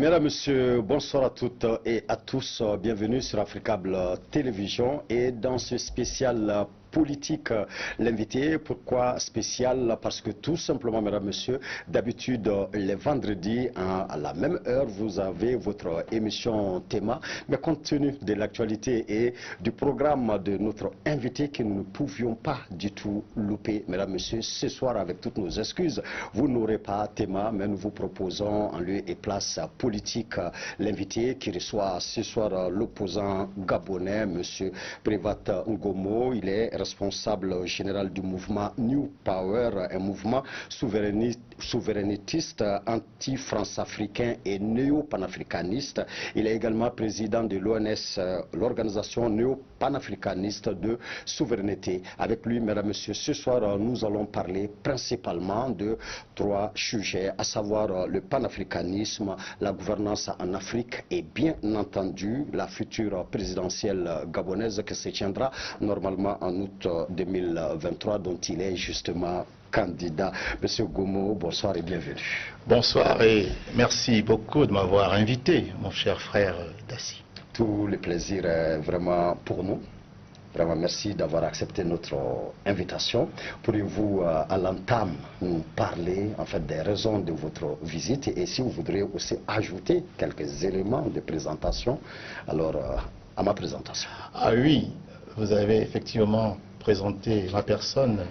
Mesdames, Messieurs, bonsoir à toutes et à tous. Bienvenue sur Africable Télévision et dans ce spécial politique, l'invité. Pourquoi spécial? Parce que tout simplement, mesdames, messieurs, d'habitude, les vendredis, à la même heure, vous avez votre émission Théma. Mais compte tenu de l'actualité et du programme de notre invité que nous ne pouvions pas du tout louper, mesdames, messieurs, ce soir, avec toutes nos excuses, vous n'aurez pas Théma, mais nous vous proposons en lieu et place politique l'invité qui reçoit ce soir l'opposant gabonais, monsieur Prévat Ngomo. Il est responsable général du mouvement New Power, un mouvement souverainiste, anti-france-africain et néo-panafricaniste. Il est également président de l'ONS, l'organisation néo-panafricaniste de souveraineté. Avec lui, mesdames, messieurs, ce soir, nous allons parler principalement de trois sujets, à savoir le panafricanisme, la gouvernance en Afrique et bien entendu la future présidentielle gabonaise qui se tiendra normalement en août 2023, dont il est justement candidat. Monsieur Ngomo, bonsoir et bienvenue. Bonsoir et merci beaucoup de m'avoir invité, mon cher frère Dassi. Tout le plaisir est vraiment pour nous. Vraiment, merci d'avoir accepté notre invitation. Pourriez-vous, à l'entame, nous parler en fait des raisons de votre visite et si vous voudriez aussi ajouter quelques éléments de présentation alors à ma présentation. Ah oui, vous avez effectivement présenté ma personne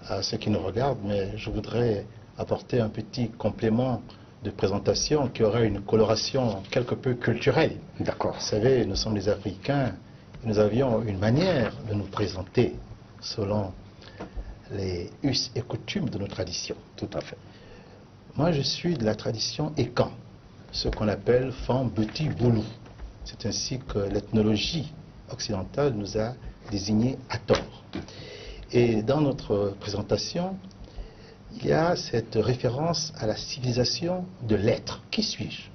à ceux qui nous regardent, mais je voudrais apporter un petit complément de présentation qui aurait une coloration quelque peu culturelle. D'accord. Vous savez, nous sommes des Africains. Nous avions une manière de nous présenter selon les us et coutumes de nos traditions. Tout à fait. Moi, je suis de la tradition Ekan, ce qu'on appelle Fan Beti Boulou. C'est ainsi que l'ethnologie occidentale nous a désignés à tort. Et dans notre présentation, il y a cette référence à la civilisation de l'être. Qui suis-je?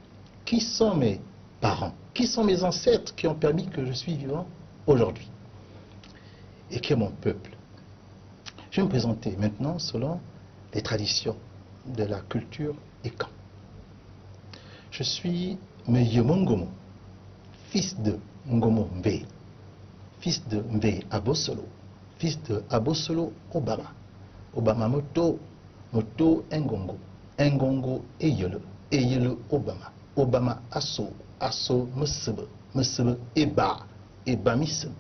Qui sont mes parents? Qui sont mes ancêtres qui ont permis que je suis vivant aujourd'hui? Et qui est mon peuple? Je vais me présenter maintenant selon les traditions de la culture Ekan. Je suis Meyemo Ngomo, fils de Ngomo Mbe, fils de Mbe Abosolo, fils de Abosolo Obama. Obama Moto Ngongo, Ngongo Eyele, Eyele Obama, Obama Asso, Asso Mesebe, Mesebe Eba, Eba Misem,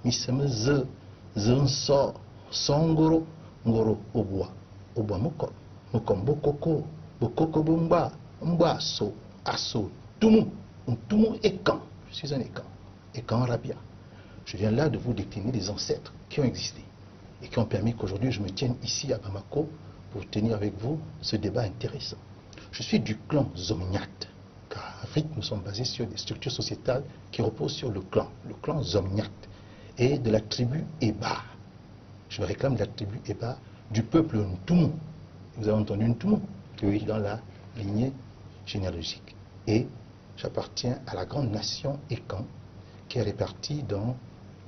Misem Ze, Zenso, Songoro, Ngoro Obwa, Obwa Mokom, Mokom Bokoko, Bokoko Bumba, Mba Asso, Asso, Tumu, Tumu Ekan, je suis un Ekan, Ekan Rabia. Je viens là de vous décliner des ancêtres qui ont existé et qui ont permis qu'aujourd'hui je me tienne ici à Bamako pour tenir avec vous ce débat intéressant. Je suis du clan Zomniat, car en Afrique nous sommes basés sur des structures sociétales qui reposent sur le clan Zomniat, et de la tribu Eba. Je me réclame de la tribu Eba du peuple Ntumu. Vous avez entendu Ntumu? Oui, dans la lignée généalogique. Et j'appartiens à la grande nation Ekan, qui est répartie dans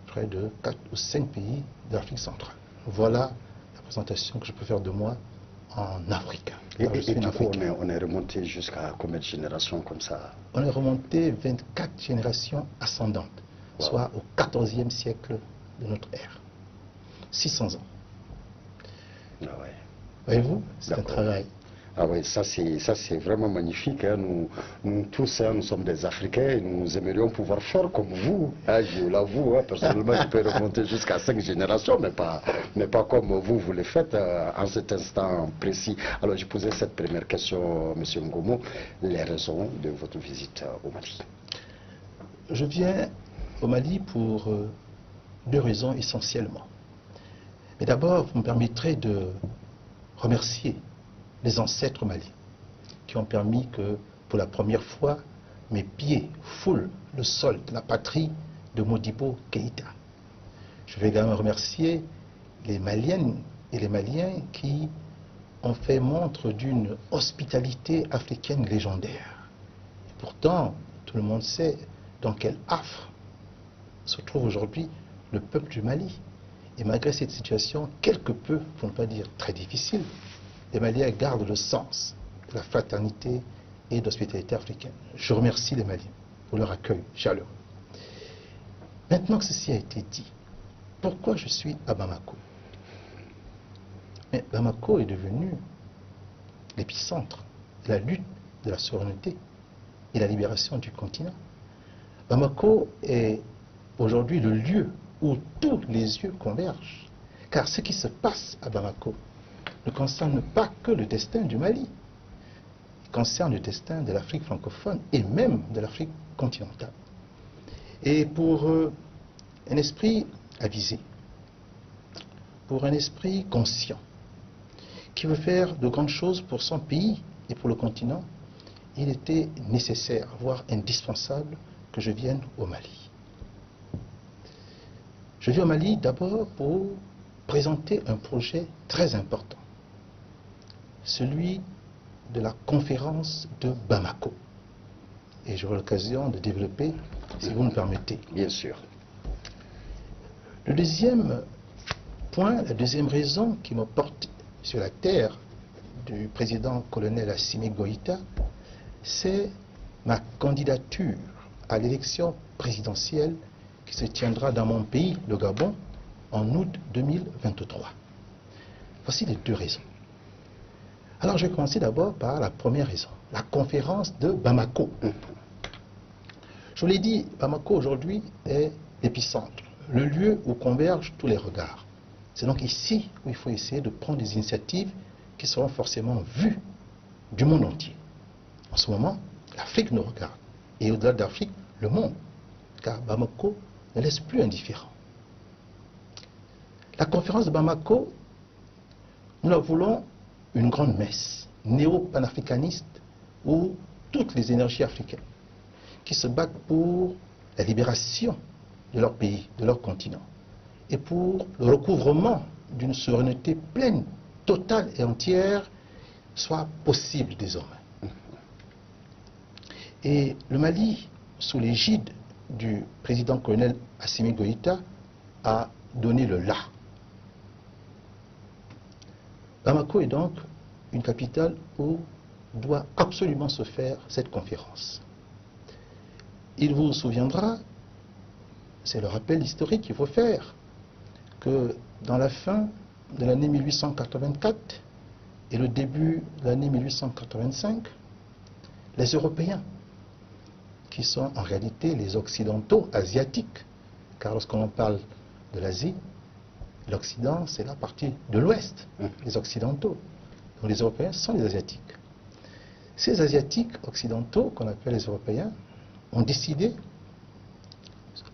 près de 4 ou 5 pays d'Afrique centrale. Voilà la présentation que je peux faire de moi en africain. Et du coup, on est remonté jusqu'à combien de générations comme ça? On est remonté 24 générations ascendantes, wow, soit au 14e siècle de notre ère. 600 ans. Ah ouais. Voyez-vous, c'est un travail. Ah oui, ça c'est vraiment magnifique. Hein. Nous tous, hein, nous sommes des Africains et nous aimerions pouvoir faire comme vous. Hein, je l'avoue, hein, personnellement, je peux remonter jusqu'à 5 générations, mais pas comme vous le faites en cet instant précis. Alors, je posais cette première question, M. Ngomo, les raisons de votre visite au Mali. Je viens au Mali pour 2 raisons essentiellement. Mais d'abord, vous me permettrez de remercier les ancêtres maliens qui ont permis que, pour la première fois, mes pieds foulent le sol de la patrie de Modibo Keïta. Je vais également remercier les Maliennes et les Maliens qui ont fait montre d'une hospitalité africaine légendaire. Et pourtant, tout le monde sait dans quel affre se trouve aujourd'hui le peuple du Mali. Et malgré cette situation quelque peu, pour ne pas dire très difficile, les Maliens gardent le sens de la fraternité et d'hospitalité africaine. Je remercie les Maliens pour leur accueil chaleureux. Maintenant que ceci a été dit, pourquoi je suis à Bamako? Mais Bamako est devenu l'épicentre de la lutte de la souveraineté et la libération du continent. Bamako est aujourd'hui le lieu où tous les yeux convergent. Car ce qui se passe à Bamako ne concerne pas que le destin du Mali. Il concerne le destin de l'Afrique francophone et même de l'Afrique continentale. Et pour un esprit avisé, pour un esprit conscient, qui veut faire de grandes choses pour son pays et pour le continent, il était nécessaire, voire indispensable, que je vienne au Mali. Je viens au Mali d'abord pour présenter un projet très important, celui de la conférence de Bamako. Et j'aurai l'occasion de développer, si vous me permettez. Bien sûr. Le deuxième point, la deuxième raison qui me porte sur la terre du président colonel Assimi Goïta, c'est ma candidature à l'élection présidentielle qui se tiendra dans mon pays, le Gabon, en août 2023. Voici les deux raisons. Alors je vais commencer d'abord par la première raison, la conférence de Bamako. Je vous l'ai dit, Bamako aujourd'hui est l'épicentre, le lieu où convergent tous les regards. C'est donc ici où il faut essayer de prendre des initiatives qui seront forcément vues du monde entier. En ce moment, l'Afrique nous regarde. Et au-delà de l'Afrique, le monde. Car Bamako ne laisse plus indifférent. La conférence de Bamako, nous la voulons une grande messe néo-panafricaniste où toutes les énergies africaines qui se battent pour la libération de leur pays, de leur continent, et pour le recouvrement d'une souveraineté pleine, totale et entière soit possible désormais. Et le Mali, sous l'égide du président colonel Assimi Goïta, a donné le la. Bamako est donc une capitale où doit absolument se faire cette conférence. Il vous souviendra, c'est le rappel historique qu'il faut faire, que dans la fin de l'année 1884 et le début de l'année 1885, les Européens, qui sont en réalité les Occidentaux asiatiques, car lorsqu'on parle de l'Asie, l'Occident, c'est la partie de l'Ouest, les Occidentaux. Donc les Européens sont les Asiatiques. Ces Asiatiques occidentaux, qu'on appelle les Européens, ont décidé,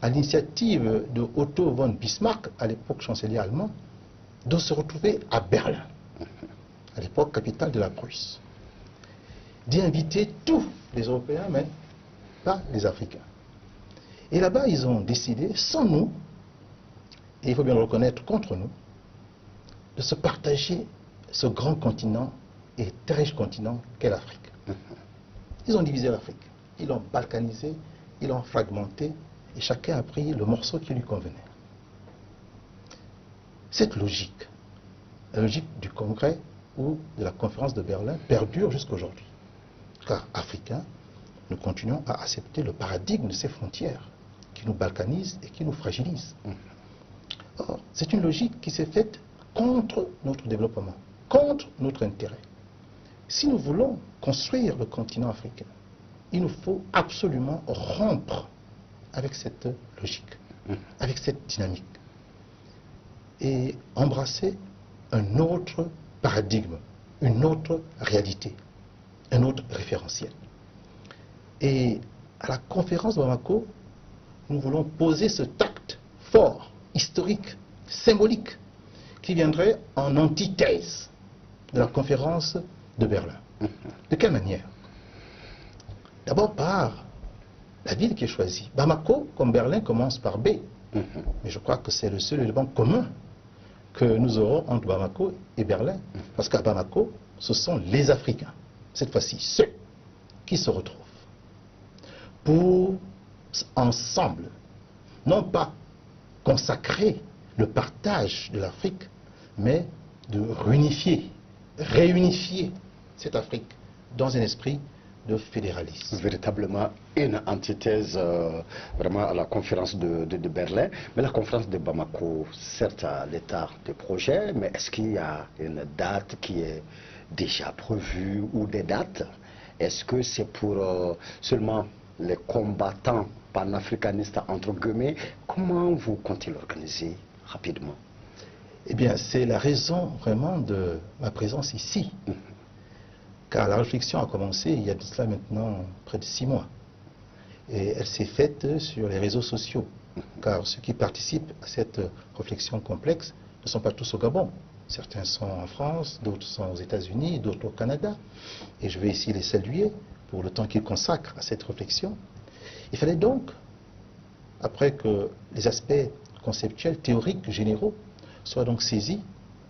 à l'initiative de Otto von Bismarck, à l'époque chancelier allemand, de se retrouver à Berlin, à l'époque capitale de la Prusse, d'y inviter tous les Européens, mais pas les Africains. Et là-bas, ils ont décidé, sans nous, et il faut bien le reconnaître, contre nous, de se partager ce grand continent et très riche continent qu'est l'Afrique. Ils ont divisé l'Afrique, ils l'ont balkanisé, ils l'ont fragmenté, et chacun a pris le morceau qui lui convenait. Cette logique, la logique du Congrès ou de la conférence de Berlin, perdure jusqu'aujourd'hui. Car Africains, nous continuons à accepter le paradigme de ces frontières qui nous balkanisent et qui nous fragilisent. Or, c'est une logique qui s'est faite contre notre développement, contre notre intérêt. Si nous voulons construire le continent africain, il nous faut absolument rompre avec cette logique, avec cette dynamique, et embrasser un autre paradigme, une autre réalité, un autre référentiel. Et à la conférence de Bamako, nous voulons poser ce acte fort, historique, symbolique, qui viendrait en antithèse de la conférence de Berlin. De quelle manière? D'abord par la ville qui est choisie. Bamako, comme Berlin, commence par B. Mais je crois que c'est le seul élément commun que nous aurons entre Bamako et Berlin. Parce qu'à Bamako, ce sont les Africains, cette fois-ci ceux qui se retrouvent pour ensemble, non pas consacrer le partage de l'Afrique, mais de réunifier cette Afrique dans un esprit de fédéralisme. Véritablement une antithèse vraiment à la conférence de Berlin. Mais la conférence de Bamako, certes, à l'état de projet, mais est-ce qu'il y a une date qui est déjà prévue ou des dates? Est-ce que c'est pour seulement les combattants panafricanistes entre guillemets? Comment vous comptez l'organiser rapidement? Eh bien, c'est la raison vraiment de ma présence ici. Car la réflexion a commencé il y a de cela maintenant près de 6 mois. Et elle s'est faite sur les réseaux sociaux. Car ceux qui participent à cette réflexion complexe ne sont pas tous au Gabon. Certains sont en France, d'autres sont aux États-Unis, d'autres au Canada. Et je vais ici les saluer pour le temps qu'ils consacrent à cette réflexion. Il fallait donc, après que les aspects conceptuels, théoriques, généraux soient donc saisis,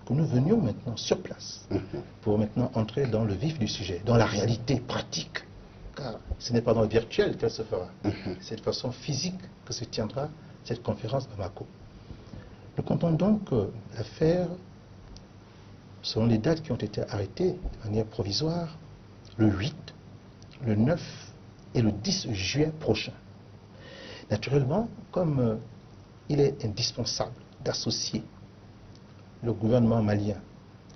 que nous venions maintenant sur place pour maintenant entrer dans le vif du sujet, dans la réalité pratique. Car ce n'est pas dans le virtuel qu'elle se fera. C'est de façon physique que se tiendra cette conférence à Bamako. Nous comptons donc la faire selon les dates qui ont été arrêtées de manière provisoire, le 8, le 9 et le 10 juin prochain. Naturellement, comme il est indispensable d'associer le gouvernement malien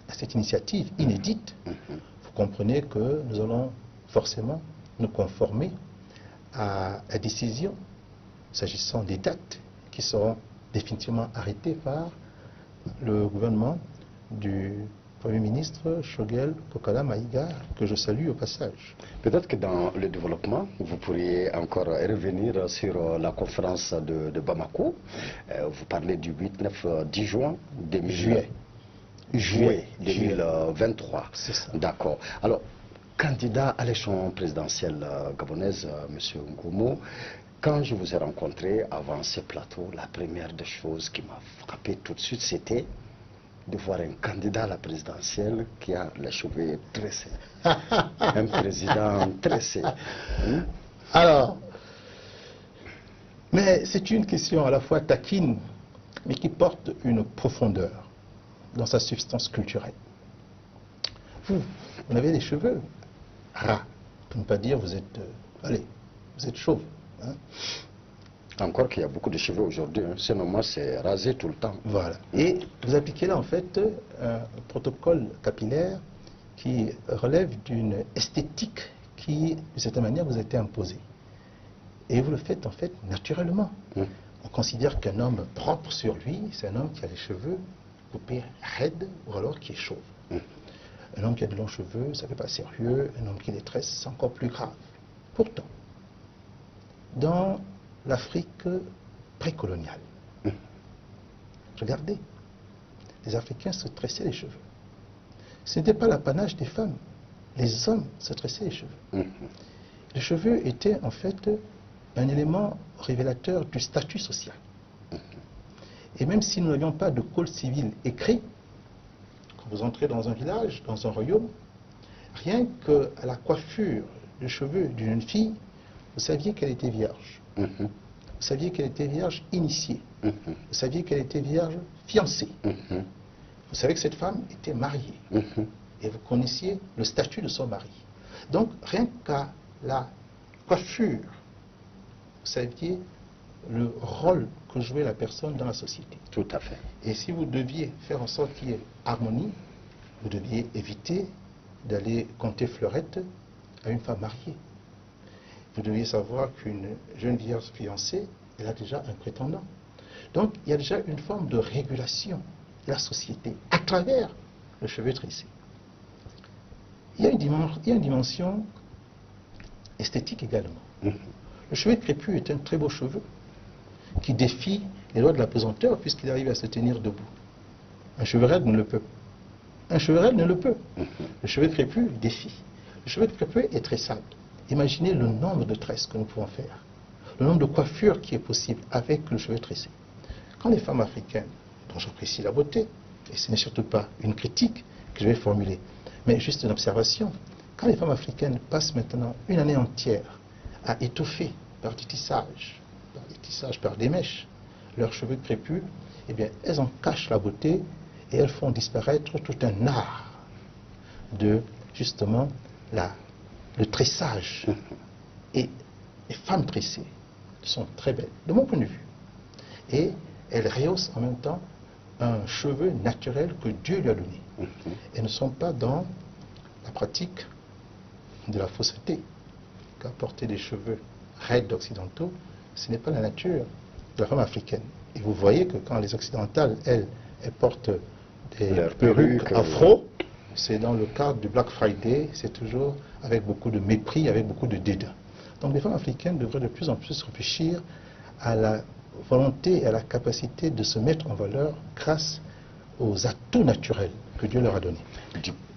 à cette initiative inédite, vous comprenez que nous allons forcément nous conformer à la décision s'agissant des dates qui seront définitivement arrêtées par le gouvernement du Premier ministre Choguel Kokala Maïga, que je salue au passage. Peut-être que dans le développement, vous pourriez encore revenir sur la conférence de Bamako. Vous parlez du 8, 9, 10 juin 2023. C'est ça. D'accord. Alors, candidat à l'élection présidentielle gabonaise, M. Ngoumo, quand je vous ai rencontré avant ce plateau, la première des choses qui m'a frappé tout de suite, c'était de voir un candidat à la présidentielle qui a les cheveux tressés. Un président tressé. Alors, mais c'est une question à la fois taquine, mais qui porte une profondeur dans sa substance culturelle. Vous avez des cheveux ras, pour ne pas dire vous êtes, allez, vous êtes chauve. Hein? Encore qu'il y a beaucoup de cheveux aujourd'hui, sinon moi c'est rasé tout le temps. Voilà. Et vous appliquez là en fait un protocole capillaire qui relève d'une esthétique qui, de certaine manière, vous a été imposée. Et vous le faites en fait naturellement. On considère qu'un homme propre sur lui, c'est un homme qui a les cheveux coupés raides ou alors qui est chauve. Un homme qui a de longs cheveux, ça ne fait pas sérieux. Un homme qui les tresse, c'est encore plus grave. Pourtant, dans l'Afrique précoloniale, regardez, les Africains se tressaient les cheveux. Ce n'était pas l'apanage des femmes. Les hommes se tressaient les cheveux. Les cheveux étaient en fait un élément révélateur du statut social. Et même si nous n'avions pas de code civil écrit, quand vous entrez dans un village, dans un royaume, rien qu'à la coiffure de cheveux d'une jeune fille, vous saviez qu'elle était vierge. Vous saviez qu'elle était vierge initiée. Vous saviez qu'elle était vierge fiancée. Vous savez que cette femme était mariée. Et vous connaissiez le statut de son mari. Donc, rien qu'à la coiffure, vous saviez le rôle que jouait la personne dans la société. Tout à fait. Et si vous deviez faire en sorte qu'il y ait harmonie, vous deviez éviter d'aller compter fleurette à une femme mariée. Vous deviez savoir qu'une jeune vierge fiancée, elle a déjà un prétendant. Donc, il y a déjà une forme de régulation de la société à travers le cheveu tressé. Il y a une dimension esthétique également. Le cheveu crépus est un très beau cheveu qui défie les lois de la pesanteur puisqu'il arrive à se tenir debout. Un cheveu raide ne le peut. Un cheveu raide ne le peut. Le cheveu crépus défie. Le cheveu crépus est tressable. Imaginez le nombre de tresses que nous pouvons faire, le nombre de coiffures qui est possible avec le cheveu tressé. Quand les femmes africaines, dont j'apprécie la beauté, et ce n'est surtout pas une critique que je vais formuler, mais juste une observation, quand les femmes africaines passent maintenant une année entière à étoffer par des tissages, par des mèches, leurs cheveux crépus, eh bien, elles en cachent la beauté et elles font disparaître tout un art de, justement, la le tressage. Et les femmes tressées sont très belles, de mon point de vue. Et elles rehaussent en même temps un cheveu naturel que Dieu lui a donné. Elles ne sont pas dans la pratique de la fausseté. Car porter des cheveux raides occidentaux, ce n'est pas la nature de la femme africaine. Et vous voyez que quand les occidentales, elles portent des perruques afro, c'est dans le cadre du Black Friday, c'est toujours avec beaucoup de mépris, avec beaucoup de dédain. Donc les femmes africaines devraient de plus en plus réfléchir à la volonté et à la capacité de se mettre en valeur grâce aux atouts naturels que Dieu leur a donnés.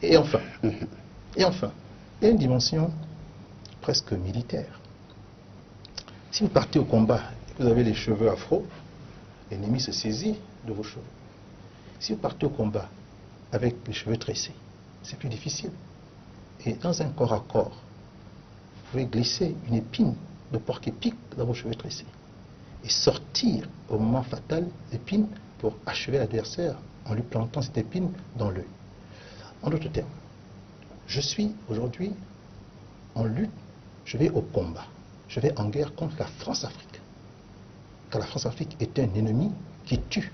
Et enfin, il y a une dimension presque militaire. Si vous partez au combat, vous avez les cheveux afro, l'ennemi se saisit de vos cheveux. Si vous partez au combat avec les cheveux tressés, c'est plus difficile. Et dans un corps à corps, vous pouvez glisser une épine de porc-épic dans vos cheveux tressés et sortir au moment fatal l'épine pour achever l'adversaire en lui plantant cette épine dans l'œil. En d'autres termes, je suis aujourd'hui en lutte, je vais au combat, je vais en guerre contre la France-Afrique. Car la France-Afrique est un ennemi qui tue.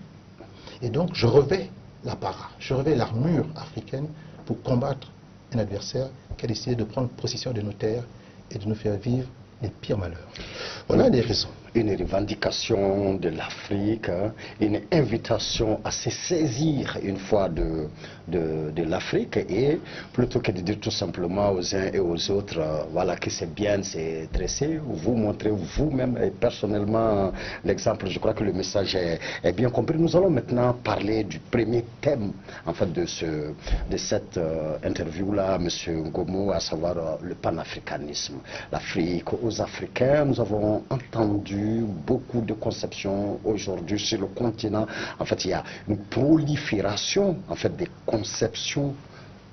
Et donc je revais l'apparat, je revais l'armure africaine pour combattre un adversaire qui a décidé de prendre possession de nos terres et de nous faire vivre les pires malheurs. Voilà les raisons. Une revendication de l'Afrique, une invitation à se saisir une fois de l'Afrique, et plutôt que de dire tout simplement aux uns et aux autres, voilà que c'est bien, c'est dressé, vous montrez vous-même et personnellement l'exemple. Je crois que le message est bien compris. Nous allons maintenant parler du premier thème en fait de cette interview-là, M. Ngomo, à savoir le panafricanisme. L'Afrique aux Africains. Nous avons entendu beaucoup de conceptions aujourd'hui sur le continent. En fait, il y a une prolifération en fait des conceptions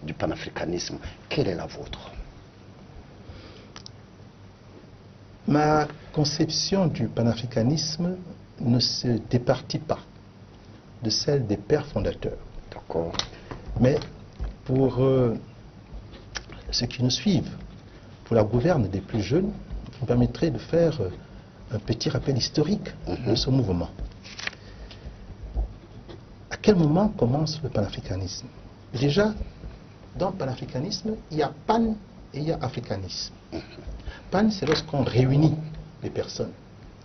du panafricanisme. Quelle est la vôtre? Ma conception du panafricanisme ne se départit pas de celle des pères fondateurs. D'accord. Mais pour ceux qui nous suivent, pour la gouverne des plus jeunes, vous me permettrez de faire un petit rappel historique de ce mouvement. À quel moment commence le panafricanisme? Déjà, dans le panafricanisme, il y a pan et il y a africanisme. Pan, c'est lorsqu'on réunit les personnes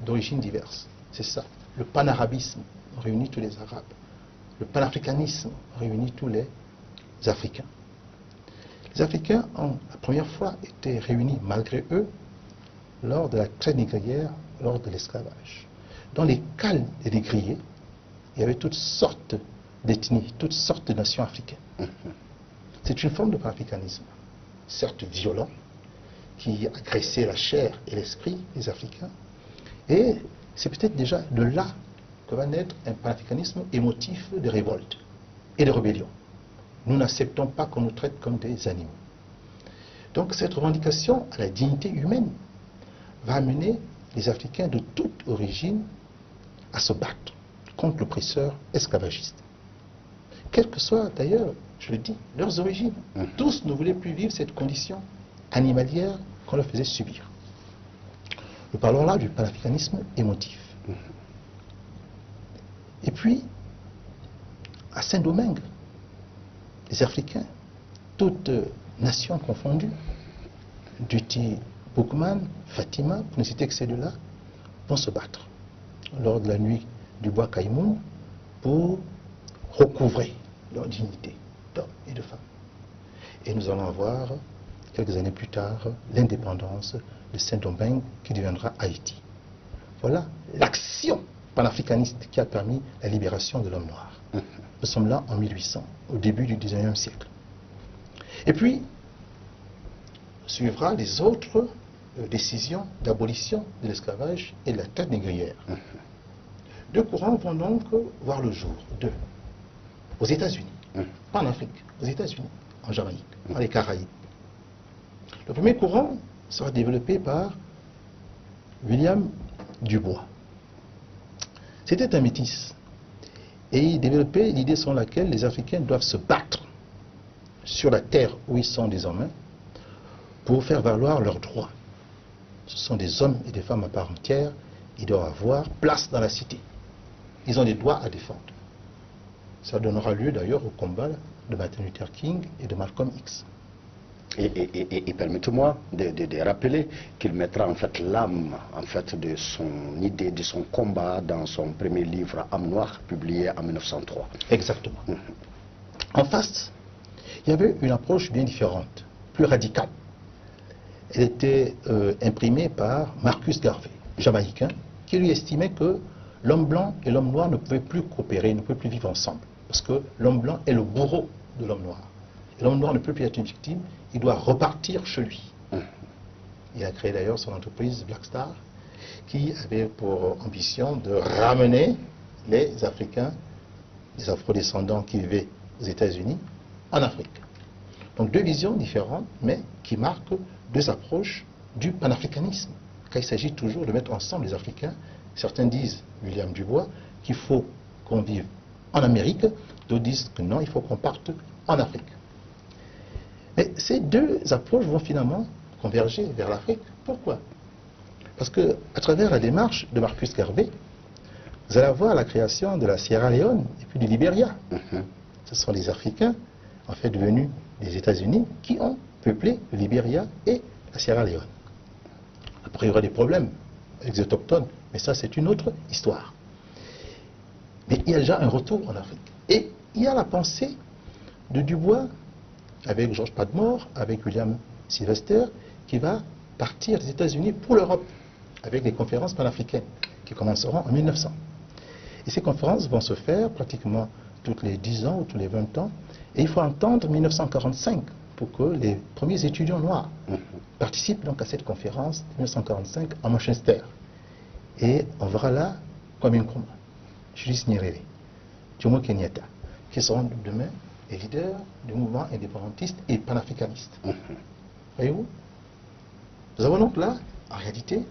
d'origines diverses. C'est ça. Le panarabisme, on réunit tous les Arabes. Le panafricanisme, on réunit tous les Africains. Les Africains ont la première fois été réunis malgré eux lors de la traite négrière, lors de l'esclavage. Dans les cales des négriers, il y avait toutes sortes d'ethnies, toutes sortes de nations africaines. C'est une forme de panafricanisme, certes violent, qui agressait la chair et l'esprit des Africains. Et c'est peut-être déjà de là que va naître un panafricanisme émotif de révolte et de rébellion. Nous n'acceptons pas qu'on nous traite comme des animaux. Donc cette revendication à la dignité humaine va amener les Africains de toute origine à se battre contre l'oppresseur esclavagiste. Quelles que soient d'ailleurs, je le dis, leurs origines. Tous ne voulaient plus vivre cette condition animalière qu'on leur faisait subir. Nous parlons là du panafricanisme émotif. Et puis, à Saint-Domingue, les Africains, toutes nations confondues, Duty Boukman, Fatima, pour ne citer que ces deux-là, vont se battre lors de la nuit du bois Caïmoun pour recouvrer leur dignité d'hommes et de femmes. Et nous allons avoir, quelques années plus tard, l'indépendance de Saint-Domingue qui deviendra Haïti. Voilà l'action panafricaniste qui a permis la libération de l'homme noir. Nous sommes là en 1800, au début du 19e siècle. Et puis, suivra les autres décisions d'abolition de l'esclavage et de la traite négrière. Deux courants vont donc voir le jour. Deux. Aux États-Unis, pas en Afrique, aux États-Unis, en Jamaïque, dans les Caraïbes. Le premier courant sera développé par William Dubois. C'était un métis. Et il développait l'idée selon laquelle les Africains doivent se battre sur la terre où ils sont désormais pour faire valoir leurs droits. Ce sont des hommes et des femmes à part entière. Ils doivent avoir place dans la cité. Ils ont des droits à défendre. Ça donnera lieu d'ailleurs au combat de Martin Luther King et de Malcolm X. Et permettez-moi de rappeler qu'il mettra en fait l'âme en fait de son idée, de son combat dans son premier livre Âme noire, publié en 1903. Exactement. En face, il y avait une approche bien différente, plus radicale. Elle était imprimée par Marcus Garvey, jamaïcain, qui lui estimait que l'homme blanc et l'homme noir ne pouvaient plus coopérer, ne pouvaient plus vivre ensemble. Parce que l'homme blanc est le bourreau de l'homme noir. Et l'homme noir ne peut plus être une victime, il doit repartir chez lui. Il a créé d'ailleurs son entreprise Black Star, qui avait pour ambition de ramener les Africains, les afrodescendants qui vivaient aux États-Unis, en Afrique. Donc deux visions différentes, mais qui marquent deux approches du panafricanisme. Quand il s'agit toujours de mettre ensemble les Africains, certains disent, William Dubois, qu'il faut qu'on vive en Amérique, d'autres disent que non, il faut qu'on parte en Afrique. Mais ces deux approches vont finalement converger vers l'Afrique. Pourquoi? Parce que à travers la démarche de Marcus Garvey, vous allez avoir la création de la Sierra Leone et puis du Libéria. Ce sont les Africains, en fait, venus des États-Unis, qui ont peuplé le Libéria et la Sierra Leone. Après, il y aura des problèmes avec les autochtones, mais ça, c'est une autre histoire. Mais il y a déjà un retour en Afrique. Et il y a la pensée de Dubois, avec Georges Padmore, avec William Sylvester, qui va partir des États-Unis pour l'Europe, avec les conférences panafricaines, qui commenceront en 1900. Et ces conférences vont se faire pratiquement tous les 10 ans ou tous les 20 ans. Et il faut entendre 1945 pour que les premiers étudiants noirs participent donc à cette conférence de 1945 à Manchester. Et on verra là Kwame Nkrumah, Julius Nyerere, Jomo Kenyatta, qui seront demain les leaders du mouvement indépendantiste et panafricaniste. Voyez-vous? Nous avons donc là, en réalité,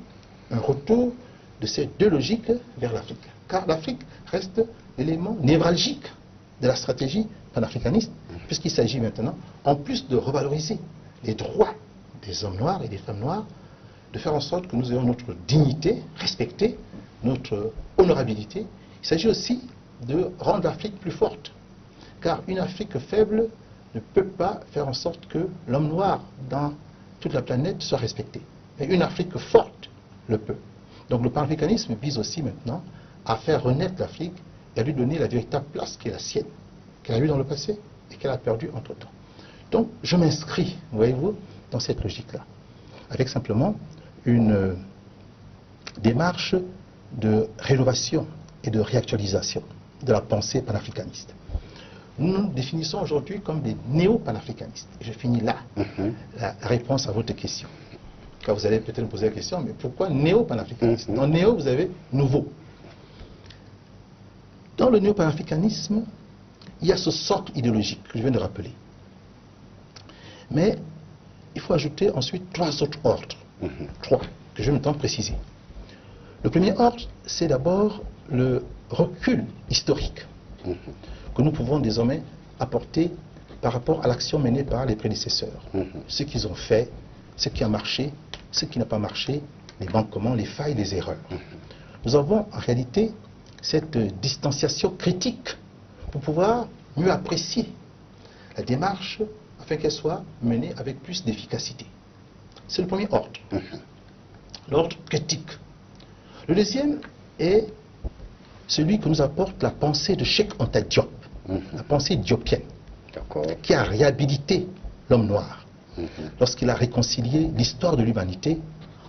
un retour de ces deux logiques vers l'Afrique. Car l'Afrique reste l'élément névralgique de la stratégie panafricaniste, puisqu'il s'agit maintenant, en plus de revaloriser les droits des hommes noirs et des femmes noires, de faire en sorte que nous ayons notre dignité respectée, notre honorabilité. Il s'agit aussi de rendre l'Afrique plus forte. Car une Afrique faible ne peut pas faire en sorte que l'homme noir dans toute la planète soit respecté. Mais une Afrique forte le peut. Donc le panafricanisme vise aussi maintenant à faire renaître l'Afrique et à lui donner la véritable place qui est la sienne, qu'elle a eue dans le passé et qu'elle a perdue entre-temps. Donc je m'inscris, voyez-vous, dans cette logique-là, avec simplement une démarche de rénovation et de réactualisation de la pensée panafricaniste. Nous nous définissons aujourd'hui comme des néo-panafricanistes. Et je finis là la réponse à votre question. Car vous allez peut-être me poser la question, mais pourquoi néo-panafricaniste? Dans néo, vous avez nouveau. Dans le néo-panafricanisme, il y a ce socle idéologique que je viens de rappeler. Mais il faut ajouter ensuite trois autres ordres. Trois, que je vais maintenant préciser. Le premier ordre, c'est d'abord le recul historique que nous pouvons désormais apporter par rapport à l'action menée par les prédécesseurs. Ce qu'ils ont fait, ce qui a marché, ce qui n'a pas marché, les manquements, les failles, les erreurs. Nous avons en réalité cette distanciation critique pour pouvoir mieux apprécier la démarche afin qu'elle soit menée avec plus d'efficacité. C'est le premier ordre, l'ordre critique. Le deuxième est celui que nous apporte la pensée de Cheikh Anta Diop, la pensée diopienne, qui a réhabilité l'homme noir lorsqu'il a réconcilié l'histoire de l'humanité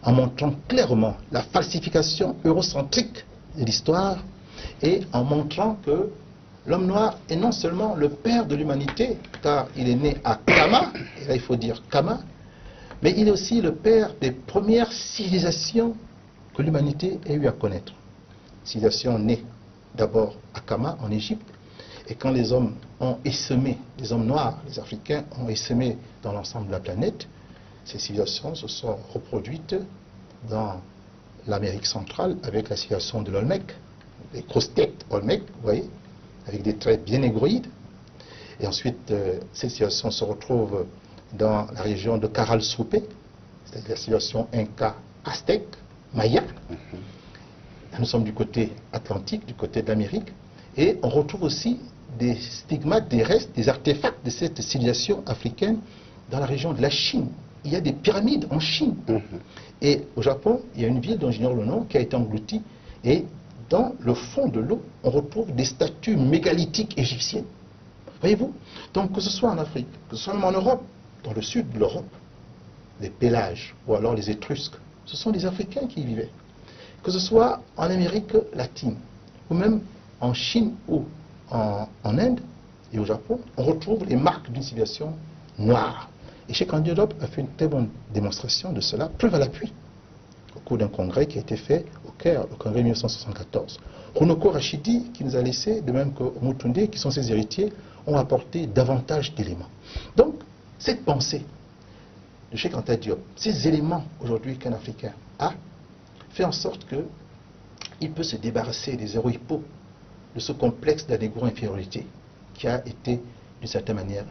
en montrant clairement la falsification eurocentrique de l'histoire et en montrant que l'homme noir est non seulement le père de l'humanité, car il est né à Kama, et là il faut dire Kama, mais il est aussi le père des premières civilisations que l'humanité ait eu à connaître. Civilisation née d'abord à Kama, en Égypte, et quand les hommes ont essaimé, les hommes noirs, les Africains ont essaimé dans l'ensemble de la planète, ces civilisations se sont reproduites dans l'Amérique centrale avec la civilisation de l'Olmec, les grosses têtes Olmec, vous voyez, avec des traits bien négroïdes. Et ensuite, cette civilisation se retrouve dans la région de Caral Soupé, c'est-à-dire la civilisation Inca, Aztèque, Maya. Nous sommes du côté atlantique, du côté de l'Amérique, et on retrouve aussi des stigmates, des restes, des artefacts de cette civilisation africaine dans la région de la Chine. Il y a des pyramides en Chine. Et au Japon, il y a une ville dont j'ignore le nom qui a été engloutie, et dans le fond de l'eau, on retrouve des statues mégalithiques égyptiennes. Voyez-vous? Donc que ce soit en Afrique, que ce soit même en Europe, dans le sud de l'Europe, les Pélages ou alors les Étrusques, ce sont des Africains qui y vivaient. Que ce soit en Amérique latine, ou même en Chine ou en Inde et au Japon, on retrouve les marques d'une civilisation noire. Et Cheikh Anta Diop a fait une très bonne démonstration de cela, preuve à l'appui, au cours d'un congrès qui a été fait au Caire, le congrès 1974. Runoko Rachidi, qui nous a laissé, de même que Mutunde, qui sont ses héritiers, ont apporté davantage d'éléments. Donc, cette pensée de Cheikh Anta Diop, ces éléments aujourd'hui qu'un Africain a, fait en sorte qu'il peut se débarrasser des héroïpos, de ce complexe de la négro-infériorité qui a été, d'une certaine manière,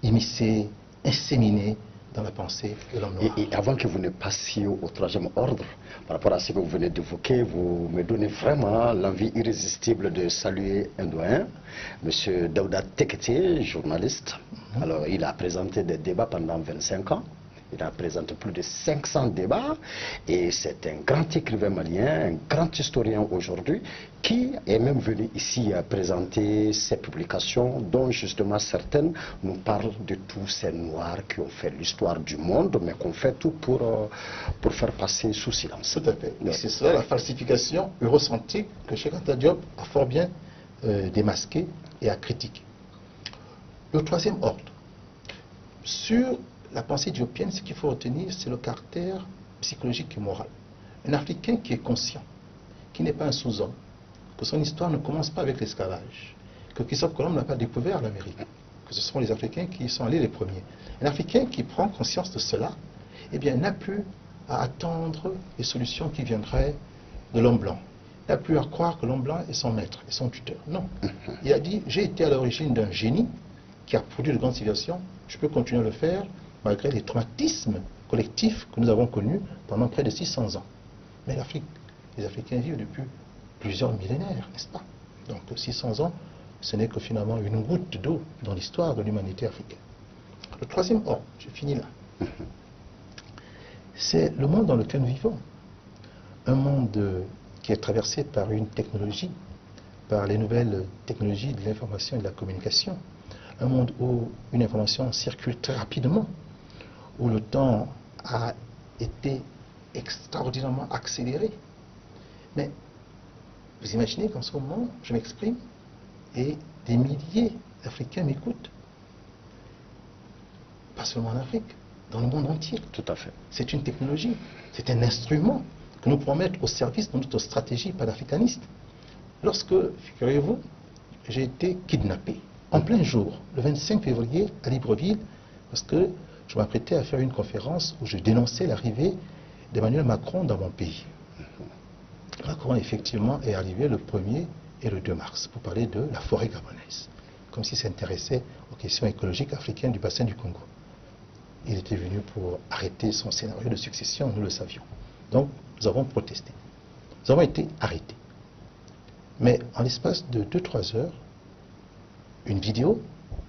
immiscé, inséminé dans la pensée de l'homme noir. Et avant que vous ne passiez au troisième ordre, par rapport à ce que vous venez d'évoquer, vous me donnez vraiment l'envie irrésistible de saluer un doyen, M. Daouda Tekete, journaliste. Alors, il a présenté des débats pendant 25 ans. Il a présenté plus de 500 débats et c'est un grand écrivain malien, un grand historien aujourd'hui qui est même venu ici présenter ses publications dont justement certaines nous parlent de tous ces noirs qui ont fait l'histoire du monde mais qu'on fait tout pour faire passer sous silence. Tout à fait. Et c'est ça la falsification eurocentrique que Cheikh Anta Diop a fort bien démasqué et a critiqué. Le troisième ordre, sur la pensée diopienne, ce qu'il faut retenir, c'est le caractère psychologique et moral. Un Africain qui est conscient, qui n'est pas un sous-homme, que son histoire ne commence pas avec l'esclavage, que Christophe Colomb n'a pas découvert l'Amérique, que ce sont les Africains qui y sont allés les premiers. Un Africain qui prend conscience de cela, eh bien, n'a plus à attendre les solutions qui viendraient de l'homme blanc. N'a plus à croire que l'homme blanc est son maître et son tuteur. Non. Il a dit, j'ai été à l'origine d'un génie qui a produit de grandes civilisations, je peux continuer à le faire malgré les traumatismes collectifs que nous avons connus pendant près de 600 ans. Mais l'Afrique, les Africains vivent depuis plusieurs millénaires, n'est-ce pas? Donc 600 ans, ce n'est que finalement une goutte d'eau dans l'histoire de l'humanité africaine. Le troisième ordre, je finis là, c'est le monde dans lequel nous vivons. Un monde qui est traversé par une technologie, par les nouvelles technologies de l'information et de la communication. Un monde où une information circule très rapidement, où le temps a été extraordinairement accéléré. Mais vous imaginez qu'en ce moment, je m'exprime et des milliers d'Africains m'écoutent. Pas seulement en Afrique, dans le monde entier. Tout à fait. C'est une technologie, c'est un instrument que nous pouvons mettre au service de notre stratégie panafricaniste. Lorsque, figurez-vous, j'ai été kidnappé en plein jour, le 25 février à Libreville, parce que je m'apprêtais à faire une conférence où je dénonçais l'arrivée d'Emmanuel Macron dans mon pays. Macron, effectivement, est arrivé le 1er et le 2 mars pour parler de la forêt gabonaise, comme s'il s'intéressait aux questions écologiques africaines du bassin du Congo. Il était venu pour arrêter son scénario de succession, nous le savions. Donc, nous avons protesté. Nous avons été arrêtés. Mais en l'espace de 2-3 heures, une vidéo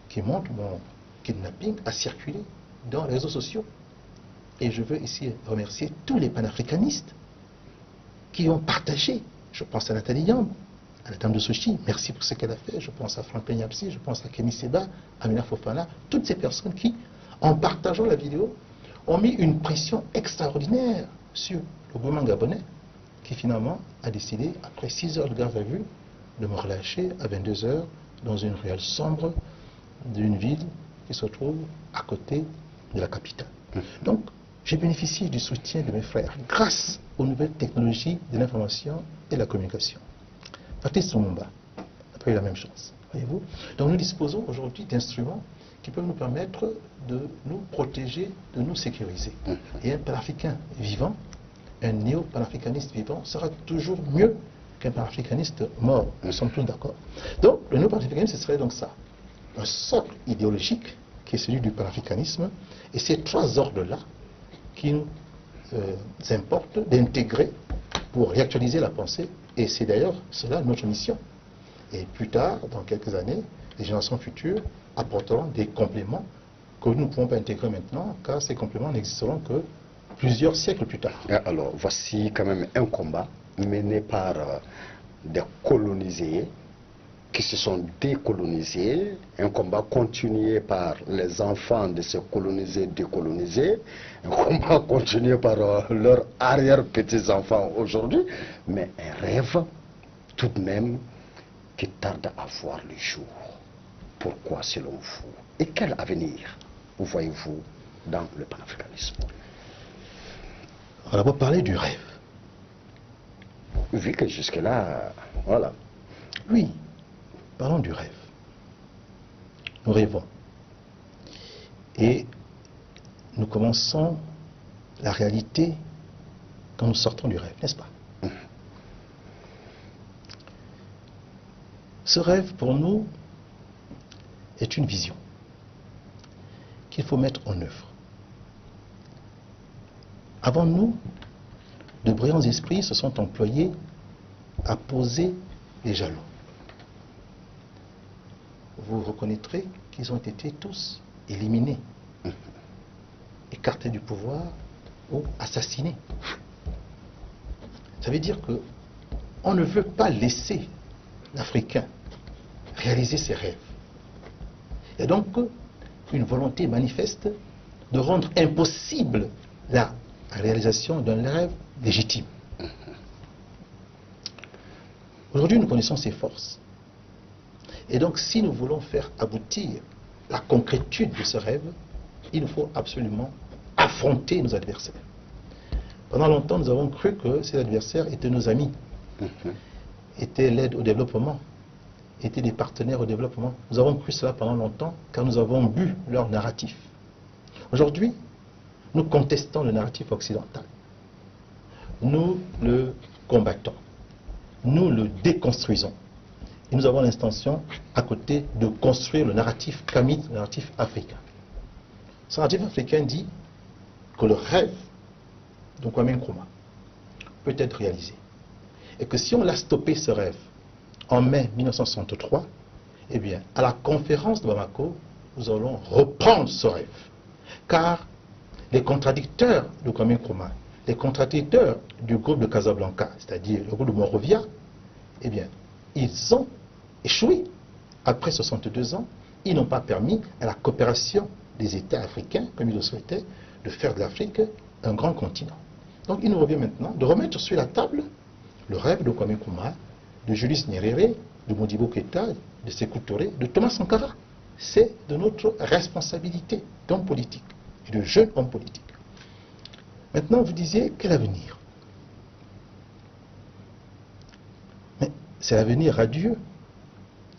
qui montre mon kidnapping a circulé dans les réseaux sociaux. Et je veux ici remercier tous les panafricanistes qui ont partagé. Je pense à Nathalie Yamb, à la dame de Sochi, merci pour ce qu'elle a fait. Je pense à Franklin Yapsi, je pense à Kémy Seba, Amina Fofana, toutes ces personnes qui, en partageant la vidéo, ont mis une pression extraordinaire sur le gouvernement gabonais qui finalement a décidé, après 6 heures de garde à vue, de me relâcher à 22 heures dans une ruelle sombre d'une ville qui se trouve à côté de la capitale. Donc, j'ai bénéficié du soutien de mes frères grâce aux nouvelles technologies de l'information et de la communication. Patrice Lumumba n'a pas eu la même chance, voyez-vous. Donc, nous disposons aujourd'hui d'instruments qui peuvent nous permettre de nous protéger, de nous sécuriser. Et un panafricain vivant, un néo-panafricaniste vivant sera toujours mieux qu'un panafricaniste mort. Nous sommes tous d'accord. Donc, le néo-panafricanisme, ce serait donc ça. Un socle idéologique qui est celui du panafricanisme, et ces trois ordres-là qui nous importe d'intégrer pour réactualiser la pensée, et c'est d'ailleurs cela notre mission. Et plus tard, dans quelques années, les générations futures apporteront des compléments que nous ne pouvons pas intégrer maintenant, car ces compléments n'existeront que plusieurs siècles plus tard. Alors, voici quand même un combat mené par des colonisés qui se sont décolonisés, un combat continué par les enfants de ces colonisés décolonisés, un combat continué par leurs arrière-petits-enfants aujourd'hui, mais un rêve tout de même qui tarde à voir le jour. Pourquoi selon vous? Et quel avenir vous voyez-vous dans le panafricanisme? On va d'abord parler du rêve. Vu que jusque-là, voilà. Oui, parlons du rêve. Nous rêvons. Et nous commençons la réalité quand nous sortons du rêve, n'est-ce pas? Ce rêve, pour nous, est une vision qu'il faut mettre en œuvre. Avant nous, de brillants esprits se sont employés à poser les jalons. Vous reconnaîtrez qu'ils ont été tous éliminés, écartés du pouvoir ou assassinés. Ça veut dire que on ne veut pas laisser l'Africain réaliser ses rêves. Il y a donc une volonté manifeste de rendre impossible la réalisation d'un rêve légitime. Aujourd'hui, nous connaissons ses forces. Et donc, si nous voulons faire aboutir la concrétude de ce rêve, il nous faut absolument affronter nos adversaires. Pendant longtemps, nous avons cru que ces adversaires étaient nos amis, étaient l'aide au développement, étaient des partenaires au développement. Nous avons cru cela pendant longtemps, car nous avons bu leur narratif. Aujourd'hui, nous contestons le narratif occidental. Nous le combattons. Nous le déconstruisons. Et nous avons l'intention, à côté, de construire le narratif kamite, le narratif africain. Ce narratif africain dit que le rêve de Kwame Nkrumah peut être réalisé. Et que si on l'a stoppé, ce rêve, en mai 1963, eh bien, à la conférence de Bamako, nous allons reprendre ce rêve. Car les contradicteurs de Kwame Nkrumah, les contradicteurs du groupe de Casablanca, c'est-à-dire le groupe de Monrovia, eh bien, ils ont échoué. Après 62 ans, ils n'ont pas permis à la coopération des États africains, comme ils le souhaitaient, de faire de l'Afrique un grand continent. Donc il nous revient maintenant de remettre sur la table le rêve de Kwame Nkrumah, de Julius Nyerere, de Modibo Keïta, de Sékou Touré, de Thomas Sankara. C'est de notre responsabilité d'hommes politiques et de jeunes hommes politiques. Maintenant, vous disiez, quel avenir? Mais c'est l'avenir radieux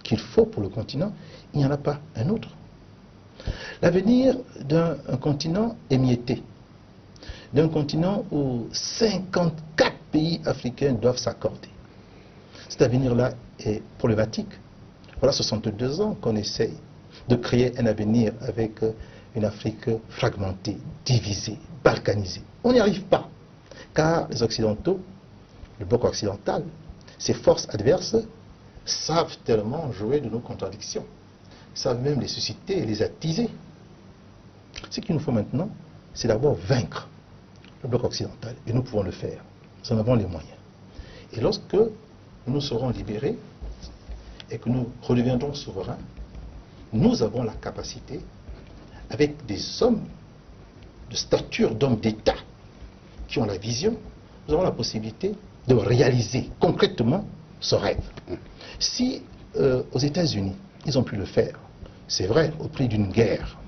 qu'il faut pour le continent. Il n'y en a pas un autre. L'avenir d'un continent émietté, d'un continent où 54 pays africains doivent s'accorder. Cet avenir-là est problématique. Voilà 62 ans qu'on essaye de créer un avenir avec une Afrique fragmentée, divisée, balkanisée. On n'y arrive pas, car les Occidentaux, le bloc occidental, ces forces adverses, savent tellement jouer de nos contradictions, savent même les susciter et les attiser. Ce qu'il nous faut maintenant, c'est d'abord vaincre le bloc occidental, et nous pouvons le faire. Nous en avons les moyens. Et lorsque nous serons libérés et que nous redeviendrons souverains, nous avons la capacité, avec des hommes de stature d'hommes d'État qui ont la vision, nous avons la possibilité de réaliser concrètement ce rêve. Si aux États-Unis, ils ont pu le faire, c'est vrai, au prix d'une guerre,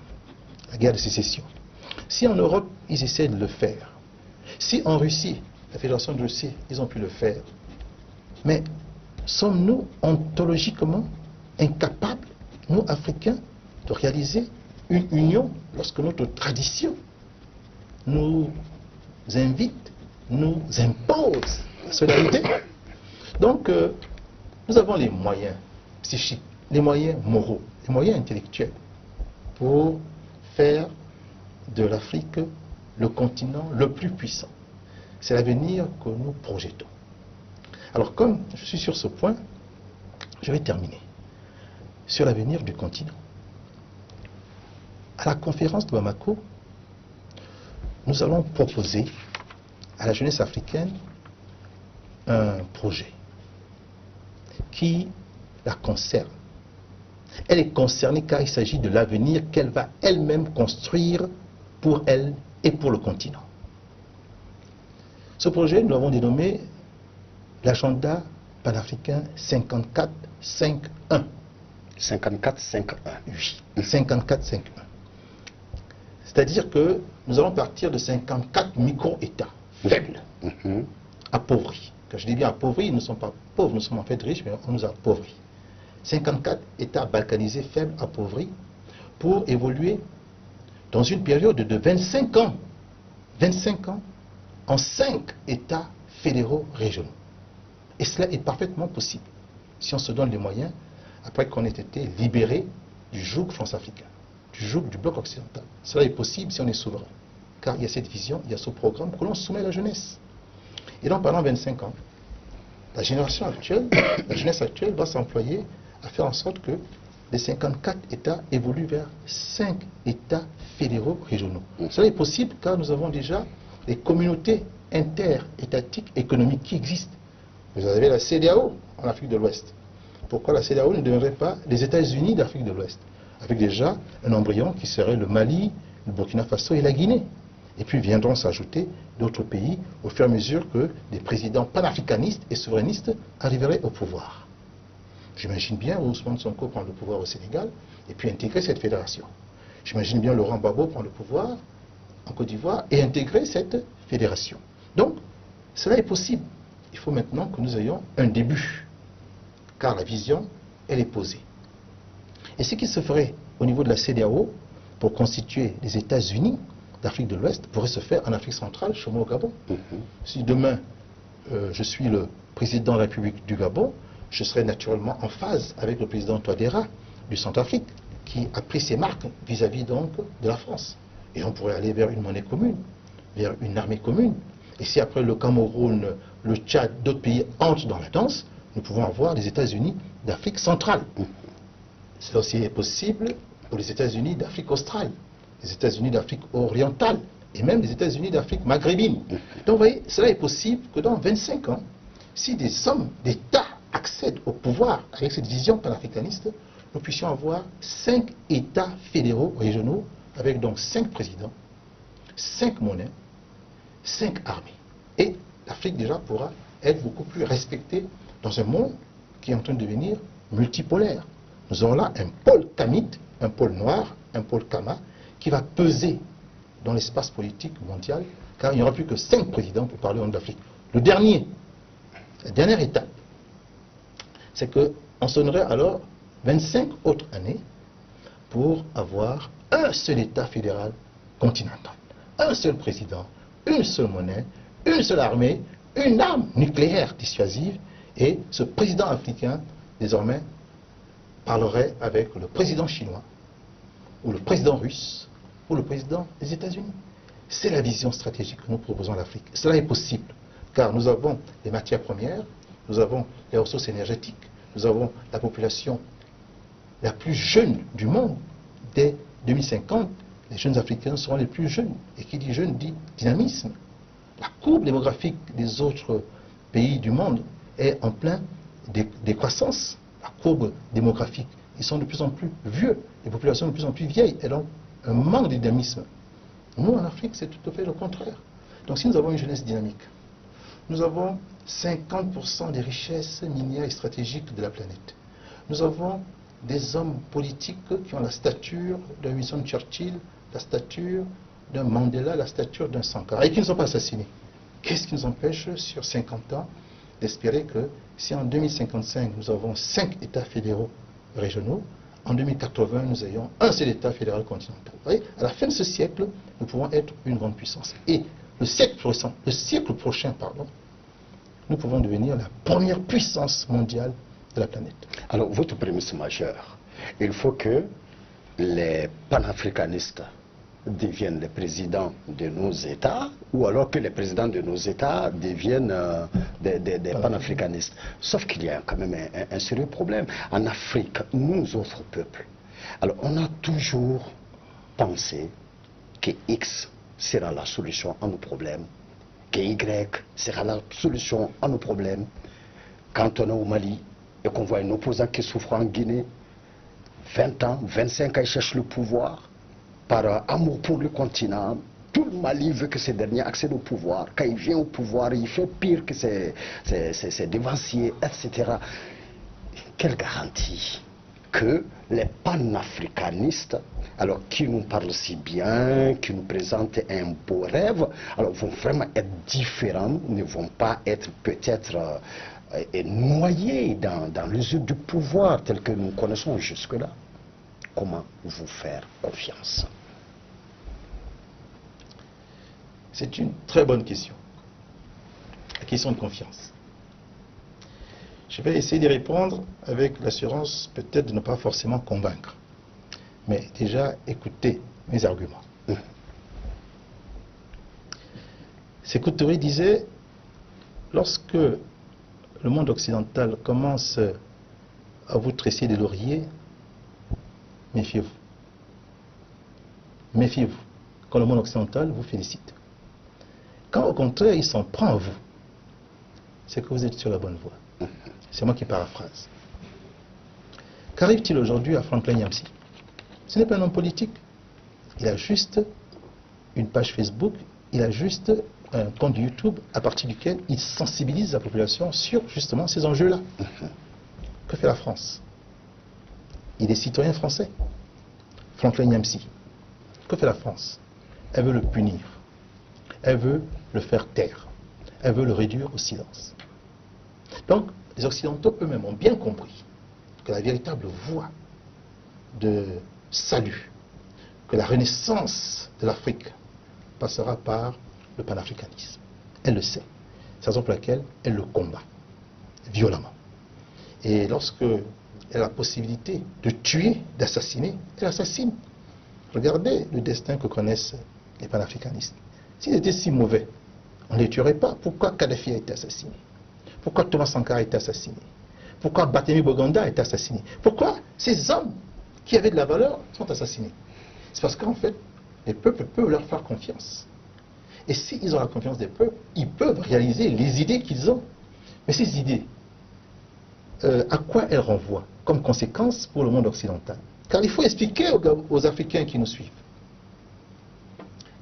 la guerre de sécession. Si en Europe, ils essaient de le faire, si en Russie, la Fédération de Russie, ils ont pu le faire, mais sommes-nous ontologiquement incapables, nous Africains, de réaliser une union lorsque notre tradition nous invite, nous impose la solidarité? Donc, nous avons les moyens psychiques, les moyens moraux, les moyens intellectuels. pour faire de l'Afrique le continent le plus puissant. C'est l'avenir que nous projetons. Alors comme je suis sur ce point, je vais terminer sur l'avenir du continent. À la conférence de Bamako, nous allons proposer à la jeunesse africaine un projet qui la concerne. Elle est concernée car il s'agit de l'avenir qu'elle va elle-même construire pour elle et pour le continent. Ce projet, nous l'avons dénommé l'agenda panafricain 54-5-1. 54-5-1. Oui, 54-5-1. C'est-à-dire que nous allons partir de 54 micro-États faibles, appauvris. Quand je dis bien appauvris, nous ne sommes pas pauvres, nous sommes en fait riches, mais on nous a appauvris. 54 États balkanisés faibles, appauvris, pour évoluer dans une période de 25 ans. 25 ans en 5 États fédéraux régionaux. Et cela est parfaitement possible si on se donne les moyens après qu'on ait été libéré du joug france-africain, du joug du bloc occidental. Cela est possible si on est souverain. Car il y a cette vision, il y a ce programme que l'on soumet à la jeunesse. Et donc pendant 25 ans, la génération actuelle, la jeunesse actuelle va s'employer à faire en sorte que les 54 États évoluent vers 5 États fédéraux régionaux. Cela est possible car nous avons déjà les communautés inter-étatiques économiques qui existent. Vous avez la CEDEAO en Afrique de l'Ouest. Pourquoi la CEDEAO ne deviendrait pas les États-Unis d'Afrique de l'Ouest, avec déjà un embryon qui serait le Mali, le Burkina Faso et la Guinée. Et puis viendront s'ajouter d'autres pays au fur et à mesure que des présidents panafricanistes et souverainistes arriveraient au pouvoir. J'imagine bien Ousmane Sonko prendre le pouvoir au Sénégal et puis intégrer cette fédération. J'imagine bien Laurent Gbagbo prendre le pouvoir en Côte d'Ivoire et intégrer cette fédération. Donc, cela est possible. Il faut maintenant que nous ayons un début, car la vision, elle est posée. Et ce qui se ferait au niveau de la CEDEAO pour constituer les États-Unis d'Afrique de l'Ouest pourrait se faire en Afrique centrale, chez moi au Gabon. Si demain, je suis le président de la République du Gabon, je serai naturellement en phase avec le président Touadéra du Centrafrique, qui a pris ses marques vis-à-vis donc de la France. Et on pourrait aller vers une monnaie commune, vers une armée commune. Et si après le Cameroun, le Tchad, d'autres pays entrent dans la danse, nous pouvons avoir les États-Unis d'Afrique centrale. C'est aussi possible pour les États-Unis d'Afrique australe, les États-Unis d'Afrique orientale et même les États-Unis d'Afrique maghrébine. Donc vous voyez, cela est possible que dans 25 ans, si des sommes d'États accèdent au pouvoir avec cette vision panafricaniste, nous puissions avoir 5 États fédéraux régionaux avec donc 5 présidents, 5 monnaies, 5 armées. Et l'Afrique déjà pourra être beaucoup plus respectée dans un monde qui est en train de devenir multipolaire. Nous aurons là un pôle kamite, un pôle noir, un pôle kama, qui va peser dans l'espace politique mondial, car il n'y aura plus que 5 présidents pour parler au nom de l'Afrique. La dernière étape, c'est qu'on sonnerait alors 25 autres années pour avoir un seul État fédéral continental, un seul président, une seule monnaie, une seule armée, une arme nucléaire dissuasive, et ce président africain, désormais, parlerait avec le président chinois, ou le président russe, ou le président des États-Unis. C'est la vision stratégique que nous proposons à l'Afrique. Cela est possible, car nous avons les matières premières, nous avons les ressources énergétiques, nous avons la population la plus jeune du monde. Dès 2050, les jeunes Africains seront les plus jeunes. Et qui dit jeune dit dynamisme. La courbe démographique des autres pays du monde est en plein décroissance. La courbe démographique, ils sont de plus en plus vieux, les populations de plus en plus vieilles, et donc un manque de dynamisme. Nous, en Afrique, c'est tout à fait le contraire. Donc si nous avons une jeunesse dynamique, nous avons 50% des richesses minières et stratégiques de la planète. Nous avons des hommes politiques qui ont la stature d'un Winston Churchill, la stature d'un Mandela, la stature d'un Sankara, et qui ne sont pas assassinés. Qu'est-ce qui nous empêche, sur 50 ans, d'espérer que si en 2055, nous avons 5 États fédéraux régionaux, en 2080, nous ayons un seul État fédéral continental. Vous voyez, à la fin de ce siècle, nous pouvons être une grande puissance. Et le siècle prochain, nous pouvons devenir la première puissance mondiale de la planète. Alors, votre prémisse majeure, il faut que les panafricanistes deviennent les présidents de nos États, ou alors que les présidents de nos États deviennent des panafricanistes. Sauf qu'il y a quand même un sérieux problème. En Afrique, nous autres peuples, alors on a toujours pensé que X sera la solution à nos problèmes, que Y sera la solution à nos problèmes. Quand on est au Mali et qu'on voit un opposant qui souffre en Guinée, 20 ans, 25 ans, il cherche le pouvoir, par amour pour le continent, tout le Mali veut que ces derniers accèdent au pouvoir. Quand il vient au pouvoir, il fait pire que ses devanciers, etc. Quelle garantie que les panafricanistes, alors qui nous parlent si bien, qui nous présentent un beau rêve, alors vont vraiment être différents, ne vont pas être peut-être noyés dans l'usure du pouvoir tel que nous connaissons jusque-là. Comment vous faire confiance? C'est une très bonne question. La question de confiance. Je vais essayer d'y répondre avec l'assurance peut-être de ne pas forcément convaincre. Mais déjà, écoutez mes arguments. Sékou Touré disait, lorsque le monde occidental commence à vous tresser des lauriers, méfiez-vous. Méfiez-vous. Quand le monde occidental vous félicite. Quand au contraire il s'en prend à vous, c'est que vous êtes sur la bonne voie. C'est moi qui paraphrase. Qu'arrive-t-il aujourd'hui à Franklin Nyamsi? Ce n'est pas un homme politique. Il a juste une page Facebook, il a juste un compte YouTube à partir duquel il sensibilise la population sur justement ces enjeux-là. Que fait la France? Il est citoyen français. Franklin Nyamsi. Que fait la France? Elle veut le punir. Elle veut le faire taire. Elle veut le réduire au silence. Donc, les Occidentaux eux-mêmes ont bien compris que la véritable voie de salut, que la renaissance de l'Afrique passera par le panafricanisme. Elle le sait. C'est la raison pour laquelle elle le combat violemment. Et lorsque elle a la possibilité de tuer, d'assassiner, elle assassine. Regardez le destin que connaissent les panafricanistes. S'ils étaient si mauvais, on ne les tuerait pas. Pourquoi Kadhafi a été assassiné? Pourquoi Thomas Sankara a été assassiné? Pourquoi Batemi Boganda a été assassiné? Pourquoi ces hommes qui avaient de la valeur sont assassinés? C'est parce qu'en fait, les peuples peuvent leur faire confiance. Et s'ils ont la confiance des peuples, ils peuvent réaliser les idées qu'ils ont. Mais ces idées, à quoi elles renvoient comme conséquence pour le monde occidental? Car il faut expliquer aux Africains qui nous suivent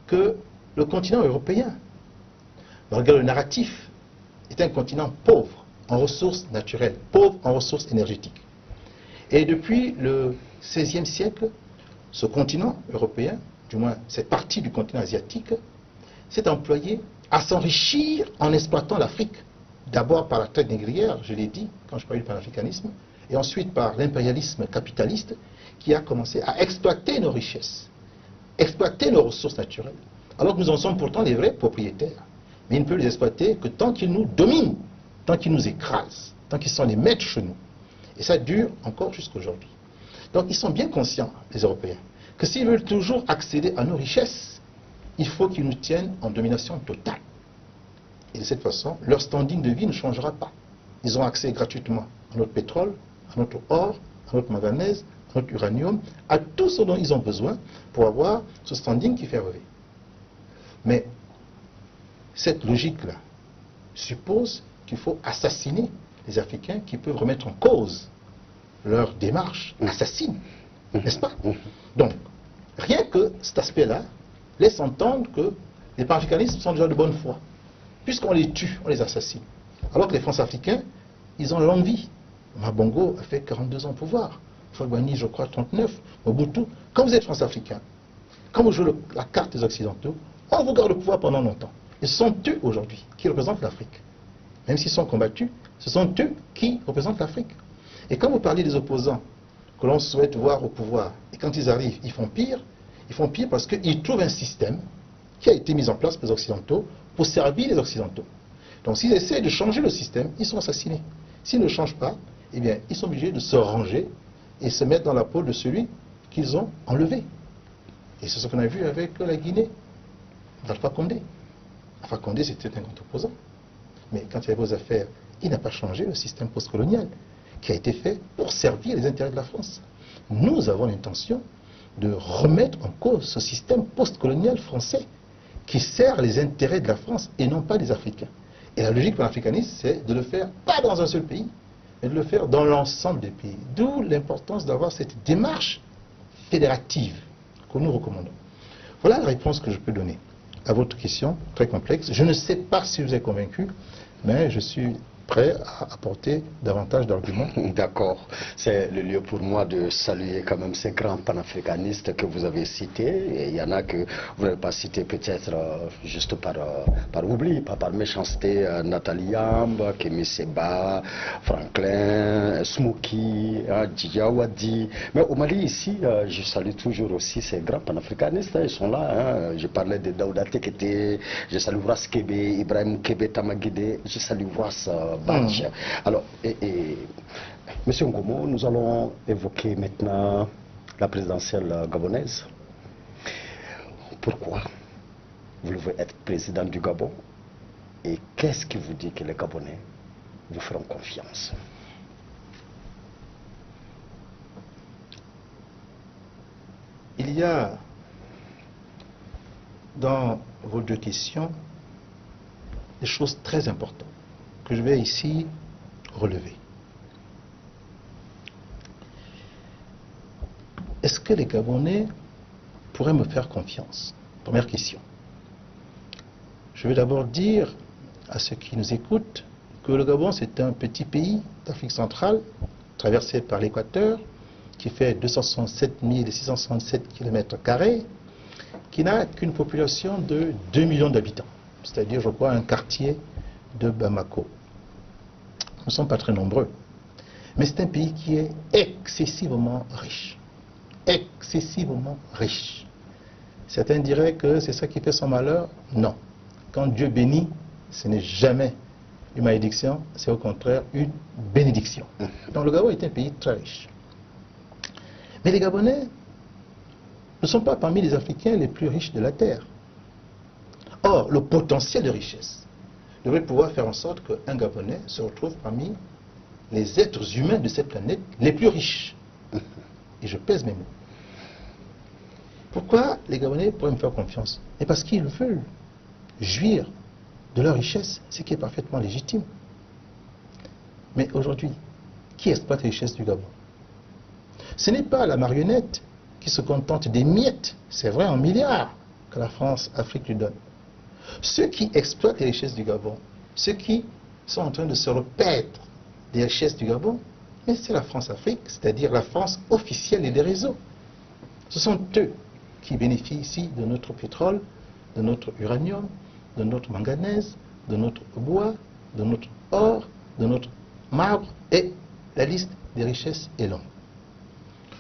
que le continent européen, malgré le narratif, est un continent pauvre en ressources naturelles, pauvre en ressources énergétiques. Et depuis le XVIe siècle, ce continent européen, du moins cette partie du continent asiatique, s'est employé à s'enrichir en exploitant l'Afrique. D'abord par la traite négrière, je l'ai dit quand je parlais du panafricanisme, et ensuite par l'impérialisme capitaliste qui a commencé à exploiter nos richesses, exploiter nos ressources naturelles. Alors que nous en sommes pourtant les vrais propriétaires. Mais ils ne peuvent les exploiter que tant qu'ils nous dominent, tant qu'ils nous écrasent, tant qu'ils sont les maîtres chez nous. Et ça dure encore jusqu'à aujourd'hui. Donc ils sont bien conscients, les Européens, que s'ils veulent toujours accéder à nos richesses, il faut qu'ils nous tiennent en domination totale. Et de cette façon, leur standing de vie ne changera pas. Ils ont accès gratuitement à notre pétrole, à notre or, à notre manganèse, à notre uranium, à tout ce dont ils ont besoin pour avoir ce standing qui fait rêver. Mais cette logique-là suppose qu'il faut assassiner les Africains qui peuvent remettre en cause leur démarche assassine, n'est-ce pas? Donc, rien que cet aspect-là laisse entendre que les panafricanistes sont déjà de bonne foi. Puisqu'on les tue, on les assassine. Alors que les France-Africains, ils ont l'envie. Mabongo a fait 42 ans au pouvoir. Fagbani, je crois, 39. Mobutu. Quand vous êtes France-Africain, quand vous jouez la carte des Occidentaux, on vous garde le pouvoir pendant longtemps. Et ce sont eux aujourd'hui qui représentent l'Afrique. Même s'ils sont combattus, ce sont eux qui représentent l'Afrique. Et quand vous parlez des opposants que l'on souhaite voir au pouvoir, et quand ils arrivent, ils font pire parce qu'ils trouvent un système qui a été mis en place par les Occidentaux pour servir les Occidentaux. Donc s'ils essaient de changer le système, ils sont assassinés. S'ils ne changent pas, eh bien, ils sont obligés de se ranger et se mettre dans la peau de celui qu'ils ont enlevés. Et c'est ce qu'on a vu avec la Guinée, d'Alpha Condé. Alpha Condé, c'était un grand opposant. Mais quand il y avait aux affaires, il n'a pas changé le système postcolonial qui a été fait pour servir les intérêts de la France. Nous avons l'intention de remettre en cause ce système postcolonial français qui sert les intérêts de la France et non pas des Africains. Et la logique panafricaniste, c'est de le faire pas dans un seul pays, mais de le faire dans l'ensemble des pays. D'où l'importance d'avoir cette démarche fédérative que nous recommandons. Voilà la réponse que je peux donner à votre question très complexe. Je ne sais pas si vous êtes convaincu, mais je suis prêt à apporter davantage d'arguments. D'accord. C'est le lieu pour moi de saluer quand même ces grands panafricanistes que vous avez cités. Et il y en a que vous n'avez pas cités peut-être juste par oubli, pas par méchanceté. Nathalie Yamb, Kémy Séba, Franklin, Smokey, Djawadi. Mais au Mali ici, je salue toujours aussi ces grands panafricanistes. Ils sont là. Je parlais de Daouda Tekete, je salue Vras Kébé, Ibrahim Kébé Tamaguide, je salue Vras Badj. Alors, Monsieur Ngomo, nous allons évoquer maintenant la présidentielle gabonaise. Pourquoi vous voulez être président du Gabon et qu'est-ce qui vous dit que les Gabonais vous feront confiance? Il y a dans vos deux questions des choses très importantes que je vais ici relever. Est-ce que les Gabonais pourraient me faire confiance? Première question. Je vais d'abord dire à ceux qui nous écoutent que le Gabon, c'est un petit pays d'Afrique centrale, traversé par l'équateur, qui fait 267 667 km², qui n'a qu'une population de 2 millions d'habitants, c'est-à-dire, je crois, un quartier de Bamako. Nous ne sommes pas très nombreux, mais c'est un pays qui est excessivement riche. Excessivement riche. Certains diraient que c'est ça qui fait son malheur. Non. Quand Dieu bénit, ce n'est jamais une malédiction, c'est au contraire une bénédiction. Donc le Gabon est un pays très riche. Mais les Gabonais ne sont pas parmi les Africains les plus riches de la Terre. Or, le potentiel de richesse devrait pouvoir faire en sorte qu'un Gabonais se retrouve parmi les êtres humains de cette planète les plus riches. Et je pèse mes mots. Pourquoi les Gabonais pourraient me faire confiance? Et parce qu'ils veulent jouir de leur richesse, ce qui est parfaitement légitime. Mais aujourd'hui, qui exploite les richesses du Gabon? Ce n'est pas la marionnette qui se contente des miettes, c'est vrai en milliards, que la France-Afrique lui donne. Ceux qui exploitent les richesses du Gabon, ceux qui sont en train de se repaître des richesses du Gabon, mais c'est la France-Afrique, c'est-à-dire la France officielle et des réseaux. Ce sont eux qui bénéficient ici de notre pétrole, de notre uranium, de notre manganèse, de notre bois, de notre or, de notre marbre, et la liste des richesses est longue.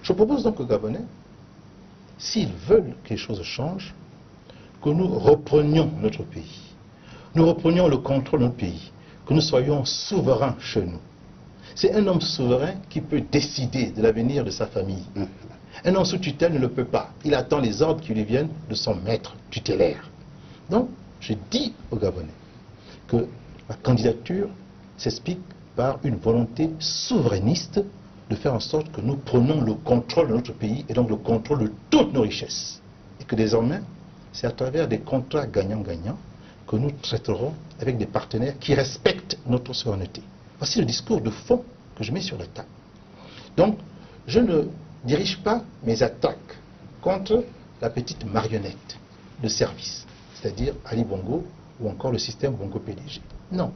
Je propose donc aux Gabonais, s'ils veulent que les choses changent, que nous reprenions notre pays, nous reprenions le contrôle de notre pays, que nous soyons souverains chez nous. C'est un homme souverain qui peut décider de l'avenir de sa famille. Un homme sous tutelle ne le peut pas. Il attend les ordres qui lui viennent de son maître tutélaire. Donc, je dis aux Gabonais que la candidature s'explique par une volonté souverainiste de faire en sorte que nous prenions le contrôle de notre pays et donc le contrôle de toutes nos richesses. Et que désormais, c'est à travers des contrats gagnant-gagnant que nous traiterons avec des partenaires qui respectent notre souveraineté. Voici le discours de fond que je mets sur la table. Donc, je ne dirige pas mes attaques contre la petite marionnette de service, c'est-à-dire Ali Bongo ou encore le système Bongo PDG. Non.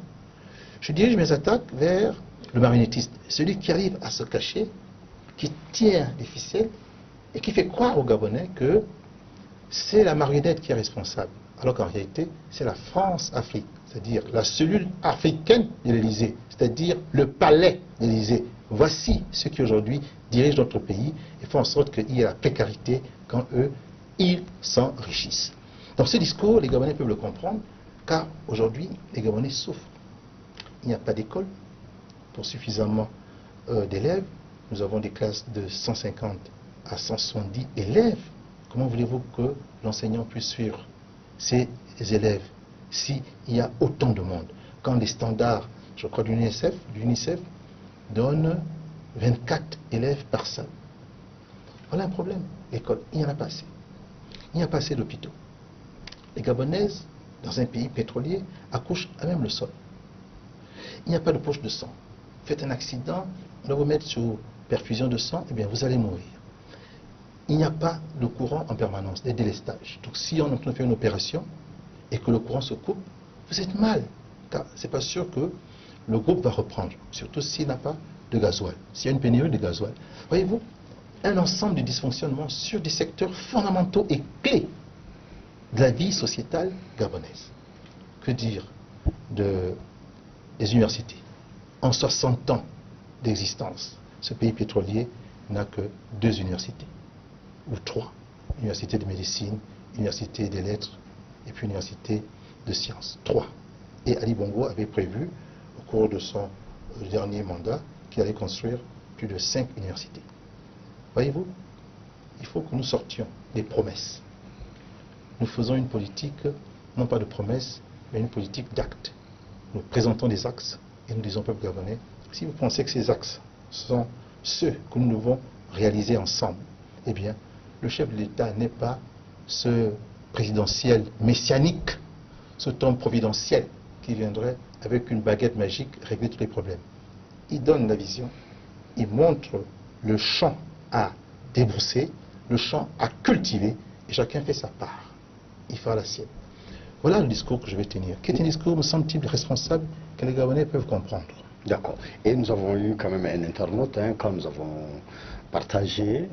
Je dirige mes attaques vers le marionnettiste, celui qui arrive à se cacher, qui tient les ficelles et qui fait croire aux Gabonais que c'est la marionnette qui est responsable, alors qu'en réalité, c'est la France-Afrique, c'est-à-dire la cellule africaine de l'Élysée, c'est-à-dire le palais de l'Élysée. Voici ceux qui aujourd'hui dirigent notre pays et font en sorte qu'il y ait la précarité quand eux, ils s'enrichissent. Dans ce discours, les Gabonais peuvent le comprendre, car aujourd'hui, les Gabonais souffrent. Il n'y a pas d'école pour suffisamment d'élèves. Nous avons des classes de 150 à 170 élèves. Comment voulez-vous que l'enseignant puisse suivre ses élèves s'il y a autant de monde? Quand les standards, je crois, de l'UNICEF donnent 24 élèves par salle. Voilà un problème. L'école, il n'y en a pas assez. Il n'y a pas assez d'hôpitaux. Les Gabonaises, dans un pays pétrolier, accouchent à même le sol. Il n'y a pas de poche de sang. Faites un accident, on va vous mettre sous perfusion de sang, eh bien vous allez mourir. Il n'y a pas de courant en permanence, des délestages. Donc si on est en train de faire une opération et que le courant se coupe, vous êtes mal. Car c'est pas sûr que le groupe va reprendre, surtout s'il n'a pas de gasoil, s'il y a une pénurie de gasoil. Voyez-vous, un ensemble de dysfonctionnements sur des secteurs fondamentaux et clés de la vie sociétale gabonaise. Que dire des universités? En 60 ans d'existence, ce pays pétrolier n'a que 2 universités, ou 3. Université de médecine, université des lettres, et puis université de sciences. 3. Et Ali Bongo avait prévu, au cours de son dernier mandat, qu'il allait construire plus de 5 universités. Voyez-vous, il faut que nous sortions des promesses. Nous faisons une politique, non pas de promesses, mais une politique d'actes. Nous présentons des axes et nous disons au peuple gabonais, si vous pensez que ces axes sont ceux que nous devons réaliser ensemble, eh bien, le chef de l'État n'est pas ce présidentiel messianique, cet homme providentiel qui viendrait avec une baguette magique régler tous les problèmes. Il donne la vision, il montre le champ à débrousser, le champ à cultiver, et chacun fait sa part. Il fera la sienne. Voilà le discours que je vais tenir, qui est un discours, me semble-t-il, responsable, que les Gabonais peuvent comprendre. D'accord. Et nous avons eu quand même un internaute, quand nous avons partagé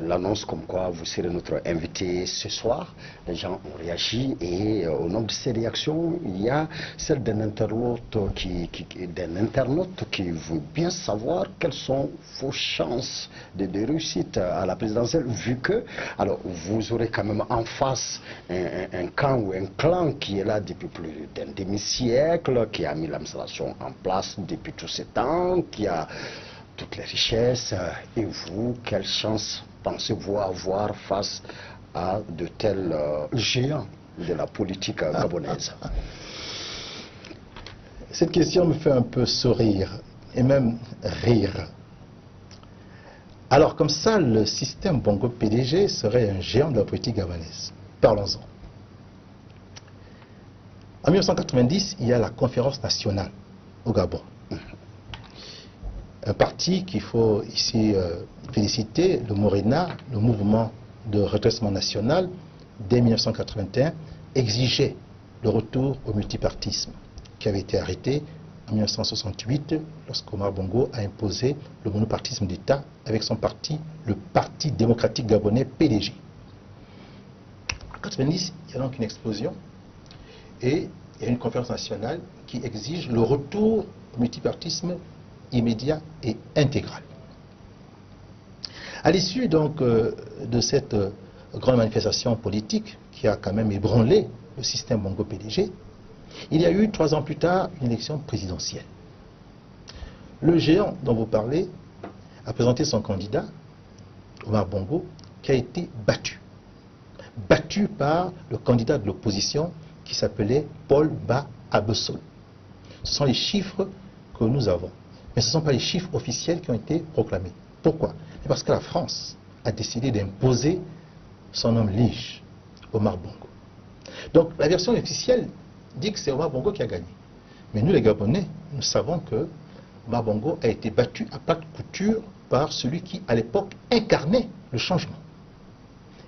l'annonce comme quoi vous serez notre invité ce soir. Les gens ont réagi et au nombre de ces réactions, il y a celle d'un internaute qui veut bien savoir quelles sont vos chances de réussite à la présidentielle, vu que alors vous aurez quand même en face un camp ou un clan qui est là depuis plus d'un demi-siècle, qui a mis l'administration en place depuis tous ces temps, qui a toutes les richesses. Et vous, quelle chance pensez-vous avoir face à de tels géants de la politique gabonaise? Cette question me fait un peu sourire et même rire. Alors comme ça, le système Bongo PDG serait un géant de la politique gabonaise. Parlons-en. En 1990, il y a la conférence nationale au Gabon. Un parti qu'il faut ici féliciter, le Morena, le mouvement de redressement national, dès 1981, exigeait le retour au multipartisme, qui avait été arrêté en 1968, lorsqu'Omar Bongo a imposé le monopartisme d'État avec son parti, le Parti démocratique gabonais, PDG. En 1990, il y a donc une explosion et il y a une conférence nationale qui exige le retour au multipartisme immédiat et intégral. À l'issue donc de cette grande manifestation politique qui a quand même ébranlé le système Bongo PDG, il y a eu 3 ans plus tard une élection présidentielle. Le géant dont vous parlez a présenté son candidat, Omar Bongo, qui a été battu. Battu par le candidat de l'opposition qui s'appelait Paul Ba Abesol. Ce sont les chiffres que nous avons. Mais ce ne sont pas les chiffres officiels qui ont été proclamés. Pourquoi? Parce que la France a décidé d'imposer son homme lige, Omar Bongo. Donc la version officielle dit que c'est Omar Bongo qui a gagné. Mais nous les Gabonais, nous savons que Omar Bongo a été battu à plat de couture par celui qui à l'époque incarnait le changement.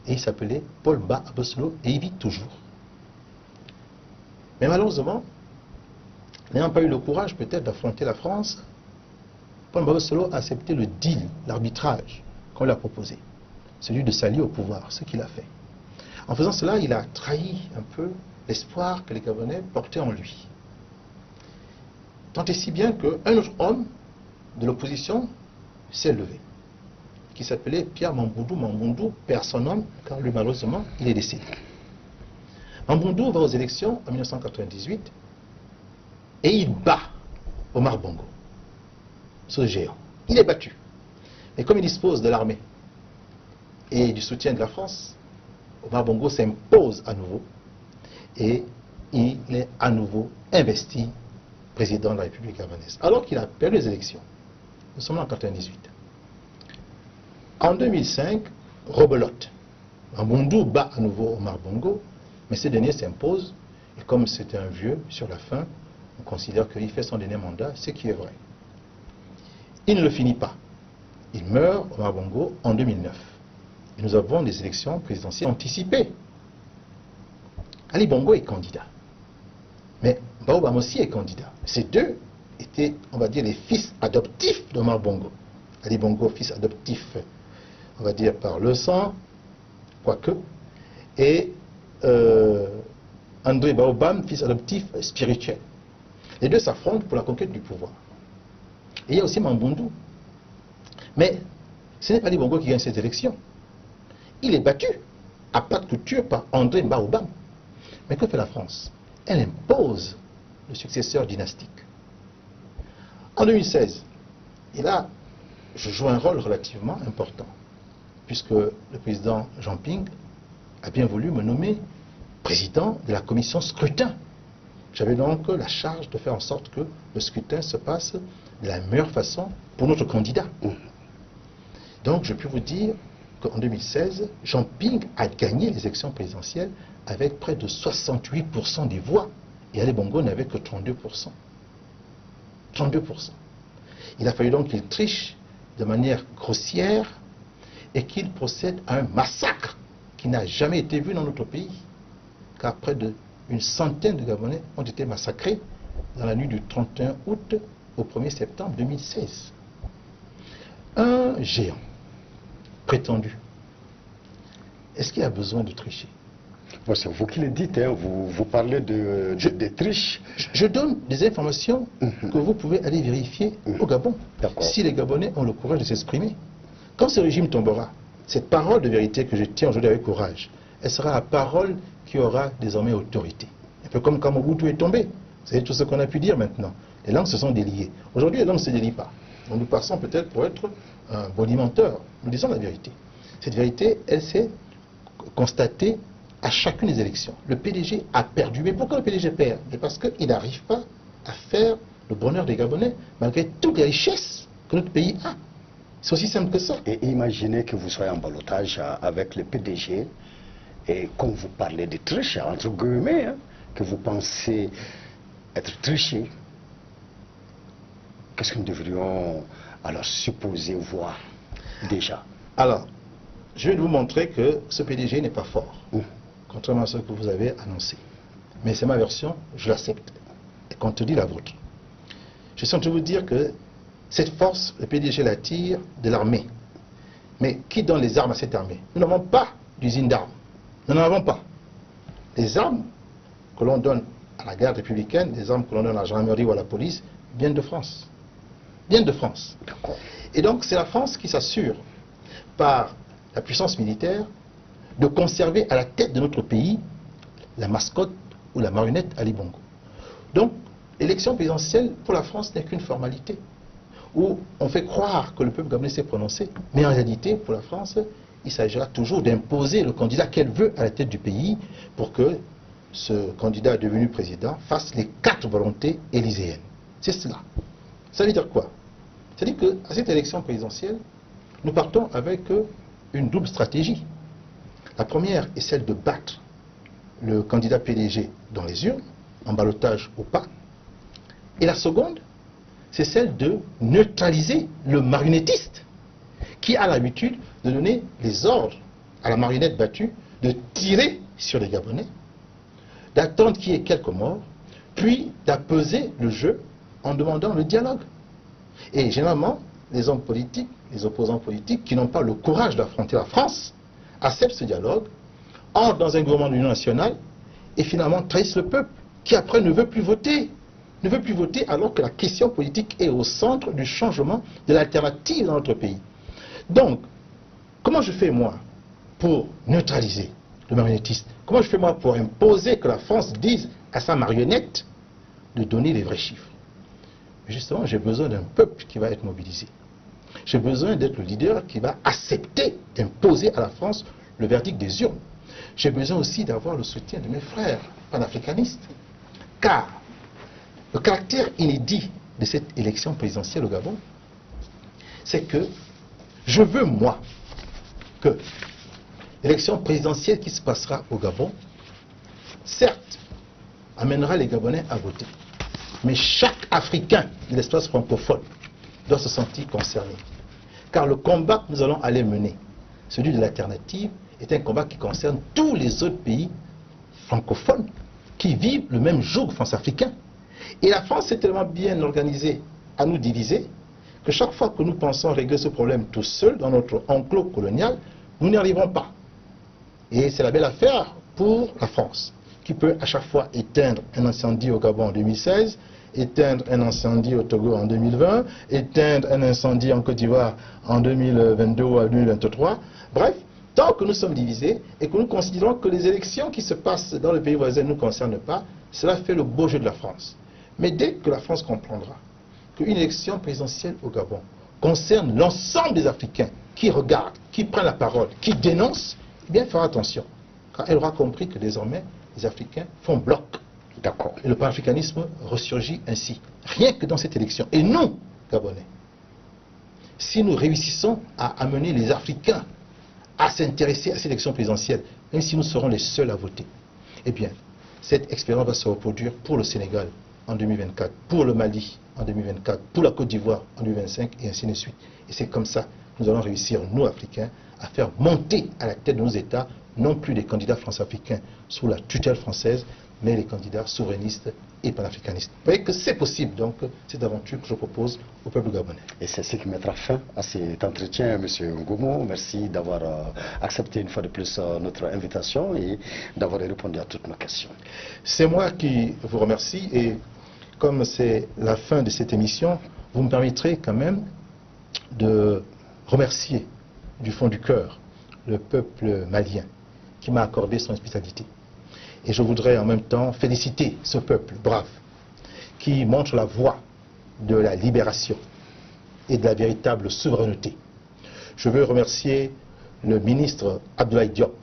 Et il s'appelait Paul Ba Abesolo et il vit toujours. Mais malheureusement, n'ayant pas eu le courage peut-être d'affronter la France, Paul Ba Abesolo a accepté le deal, l'arbitrage qu'on lui a proposé, celui de s'allier au pouvoir, ce qu'il a fait. En faisant cela, il a trahi un peu l'espoir que les Gabonais portaient en lui. Tant et si bien qu'un autre homme de l'opposition s'est levé, qui s'appelait Pierre Mamboundou. Mamboundou perd son homme, car lui, malheureusement, il est décédé. Mamboundou va aux élections en 1998 et il bat Omar Bongo, ce géant. Il est battu. Mais comme il dispose de l'armée, et du soutien de la France, Omar Bongo s'impose à nouveau et il est à nouveau investi président de la République gabonaise, alors qu'il a perdu les élections. Nous sommes en 1998. En 2005, rebelote. Mbundu bat à nouveau Omar Bongo, mais ce dernier s'impose, et comme c'était un vieux, sur la fin, on considère qu'il fait son dernier mandat, ce qui est vrai. Il ne le finit pas. Il meurt, Omar Bongo, en 2009. Et nous avons des élections présidentielles anticipées. Ali Bongo est candidat. Mais Baobam aussi est candidat. Ces deux étaient, on va dire, les fils adoptifs d'Omar Bongo. Ali Bongo, fils adoptif, on va dire, par le sang, quoique, et André Baobam, fils adoptif spirituel. Les deux s'affrontent pour la conquête du pouvoir. Et il y a aussi Mambundu. Mais ce n'est pas Ali Bongo qui gagne cette élection. Il est battu à pas de couture par André Baobam. Mais que fait la France? Elle impose le successeur dynastique. En 2016, et là, je joue un rôle relativement important, puisque le président Jean Ping a bien voulu me nommer président de la commission scrutin. J'avais donc la charge de faire en sorte que le scrutin se passe de la meilleure façon pour notre candidat. Donc je peux vous dire qu'en 2016, Jean Ping a gagné les élections présidentielles avec près de 68% des voix. Et Ali Bongo n'avait que 32%. 32%. Il a fallu donc qu'il triche de manière grossière et qu'il procède à un massacre qui n'a jamais été vu dans notre pays. Car près d'une centaine de Gabonais ont été massacrés dans la nuit du 31 août au 1er septembre 2016. Un géant prétendu. Est-ce qu'il a besoin de tricher? Bon, c'est vous qui le dites, hein. Vous parlez de triche. Je donne des informations que vous pouvez aller vérifier au Gabon, si les Gabonais ont le courage de s'exprimer. Quand ce régime tombera, cette parole de vérité que je tiens aujourd'hui avec courage, elle sera la parole qui aura désormais autorité. Un peu comme quand Mobutu est tombé. Vous savez tout ce qu'on a pu dire maintenant. Les langues se sont déliées. Aujourd'hui, les langues ne se délient pas. Donc nous passons peut-être pour être un bonimenteur. Nous disons la vérité. Cette vérité, elle s'est constatée à chacune des élections. Le PDG a perdu. Mais pourquoi le PDG perd? C'est parce qu'il n'arrive pas à faire le bonheur des Gabonais, malgré toutes les richesses que notre pays a. C'est aussi simple que ça. Et imaginez que vous soyez en ballottage avec le PDG, et quand vous parlez de triche, entre guillemets, hein, que vous pensez être triché, qu'est-ce que nous devrions alors supposer voir déjà? Alors, je vais vous montrer que ce PDG n'est pas fort, contrairement à ce que vous avez annoncé. Mais c'est ma version, je l'accepte. Et compte tenu de la vôtre. Je suis en train de vous dire que cette force, le PDG la tire de l'armée. Mais qui donne les armes à cette armée? Nous n'avons pas d'usine d'armes. Nous n'en avons pas. Les armes que l'on donne à la garde républicaine, les armes que l'on donne à la gendarmerie ou à la police, viennent de France. Viennent de France. Et donc c'est la France qui s'assure, par la puissance militaire, de conserver à la tête de notre pays la mascotte ou la marionnette Ali Bongo. Donc l'élection présidentielle pour la France n'est qu'une formalité, où on fait croire que le peuple gabonais s'est prononcé, mais en réalité, pour la France, il s'agira toujours d'imposer le candidat qu'elle veut à la tête du pays pour que ce candidat devenu président fasse les 4 volontés élyséennes. C'est cela. Ça veut dire quoi? Ça veut dire qu'à cette élection présidentielle, nous partons avec une double stratégie. La première est celle de battre le candidat PDG dans les urnes, en ballottage ou pas. Et la seconde, c'est celle de neutraliser le marionnettiste qui a l'habitude de donner les ordres à la marionnette battue de tirer sur les Gabonais, d'attendre qu'il y ait quelques morts, puis d'apaiser le jeu en demandant le dialogue. Et généralement, les hommes politiques, les opposants politiques qui n'ont pas le courage d'affronter la France, acceptent ce dialogue, entrent dans un gouvernement de l'Union nationale et finalement trahissent le peuple qui après ne veut plus voter. Ne veut plus voter alors que la question politique est au centre du changement de l'alternative dans notre pays. Donc, comment je fais moi pour neutraliser le marionnettiste? Comment je fais moi pour imposer que la France dise à sa marionnette de donner les vrais chiffres? Justement, j'ai besoin d'un peuple qui va être mobilisé. J'ai besoin d'être le leader qui va accepter d'imposer à la France le verdict des urnes. J'ai besoin aussi d'avoir le soutien de mes frères panafricanistes. Car le caractère inédit de cette élection présidentielle au Gabon, c'est que je veux, moi, que l'élection présidentielle qui se passera au Gabon, certes, amènera les Gabonais à voter. Mais chaque Africain de l'espace francophone doit se sentir concerné. Car le combat que nous allons aller mener, celui de l'alternative, est un combat qui concerne tous les autres pays francophones qui vivent le même joug france-africain. Et la France est tellement bien organisée à nous diviser que chaque fois que nous pensons régler ce problème tout seul dans notre enclos colonial, nous n'y arriverons pas. Et c'est la belle affaire pour la France, qui peut à chaque fois éteindre un incendie au Gabon en 2016, éteindre un incendie au Togo en 2020, éteindre un incendie en Côte d'Ivoire en 2022 ou en 2023. Bref, tant que nous sommes divisés et que nous considérons que les élections qui se passent dans le pays voisin ne nous concernent pas, cela fait le beau jeu de la France. Mais dès que la France comprendra qu'une élection présidentielle au Gabon concerne l'ensemble des Africains qui regardent, qui prennent la parole, qui dénoncent, eh bien, elle fera attention. Car elle aura compris que désormais, les Africains font bloc. D'accord. Et le panafricanisme ressurgit ainsi. Rien que dans cette élection. Et nous, Gabonais, si nous réussissons à amener les Africains à s'intéresser à cette élection présidentielle, même si nous serons les seuls à voter, eh bien, cette expérience va se reproduire pour le Sénégal en 2024, pour le Mali en 2024, pour la Côte d'Ivoire en 2025, et ainsi de suite. Et c'est comme ça que nous allons réussir, nous, Africains, à faire monter à la tête de nos États, non plus des candidats france-africains sous la tutelle française, mais les candidats souverainistes et panafricanistes. Vous voyez que c'est possible, donc, cette aventure que je propose au peuple gabonais. Et c'est ce qui mettra fin à cet entretien, M. Ngomo. Merci d'avoir accepté une fois de plus notre invitation et d'avoir répondu à toutes nos questions. C'est moi qui vous remercie, et comme c'est la fin de cette émission, vous me permettrez quand même de remercier du fond du cœur le peuple malien qui m'a accordé son hospitalité. Et je voudrais en même temps féliciter ce peuple brave qui montre la voie de la libération et de la véritable souveraineté. Je veux remercier le ministre Abdoulaye Diop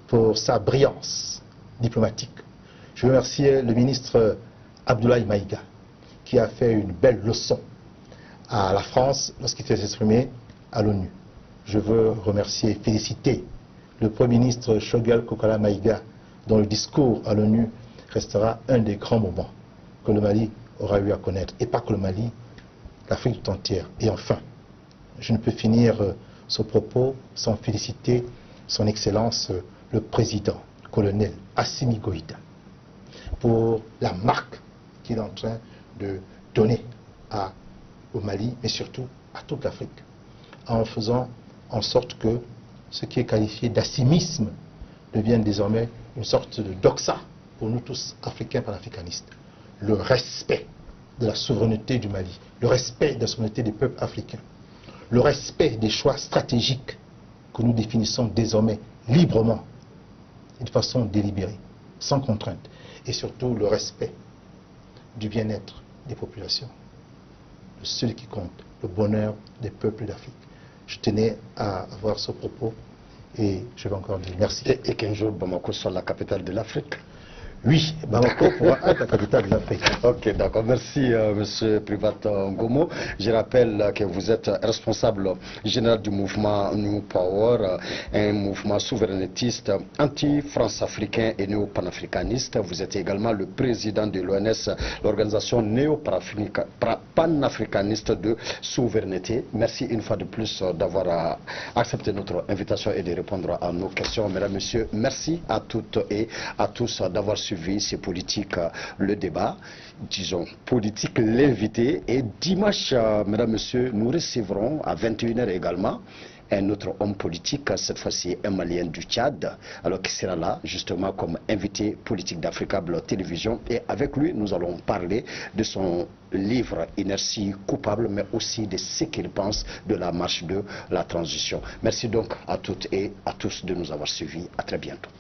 pour sa brillance diplomatique. Je veux remercier le ministre Abdoulaye Maïga qui a fait une belle leçon à la France lorsqu'il s'est exprimé à l'ONU. Je veux remercier et féliciter le Premier ministre Choguel Kokala Maïga, dont le discours à l'ONU restera un des grands moments que le Mali aura eu à connaître. Et pas que le Mali, l'Afrique tout entière. Et enfin, je ne peux finir ce propos sans féliciter son Excellence le Président, colonel Assimi Goïta, pour la marque qu'il est en train de donner au Mali, mais surtout à toute l'Afrique, en faisant en sorte que ce qui est qualifié d'assimisme devienne désormais une sorte de doxa pour nous tous, Africains panafricanistes. Le respect de la souveraineté du Mali, le respect de la souveraineté des peuples africains, le respect des choix stratégiques que nous définissons désormais librement et de façon délibérée, sans contrainte, et surtout le respect du bien-être des populations, de celui qui compte, le bonheur des peuples d'Afrique. Je tenais à avoir ce propos et je vais encore dire merci. Et qu'un jour Bamako soit la capitale de l'Afrique. Oui, Bamako pourra être la capitale de l'Afrique. Ok, d'accord. Merci, Monsieur Privat Ngomo. Je rappelle que vous êtes responsable général du mouvement New Power, un mouvement souverainettiste anti-france-africain et néo-panafricaniste. Vous êtes également le président de l'ONS, l'organisation néo-panafricaniste de souveraineté. Merci une fois de plus d'avoir accepté notre invitation et de répondre à nos questions. Mesdames, Messieurs, merci à toutes et à tous d'avoir suivi ces politiques, le débat, disons, politique, l'invité. Et dimanche, mesdames, messieurs, nous recevrons à 21 h également un autre homme politique, cette fois-ci un Malien du Tchad, alors qui sera là justement comme invité politique d'Africable Télévision. Et avec lui, nous allons parler de son livre Inertie coupable, mais aussi de ce qu'il pense de la marche de la transition. Merci donc à toutes et à tous de nous avoir suivis. À très bientôt.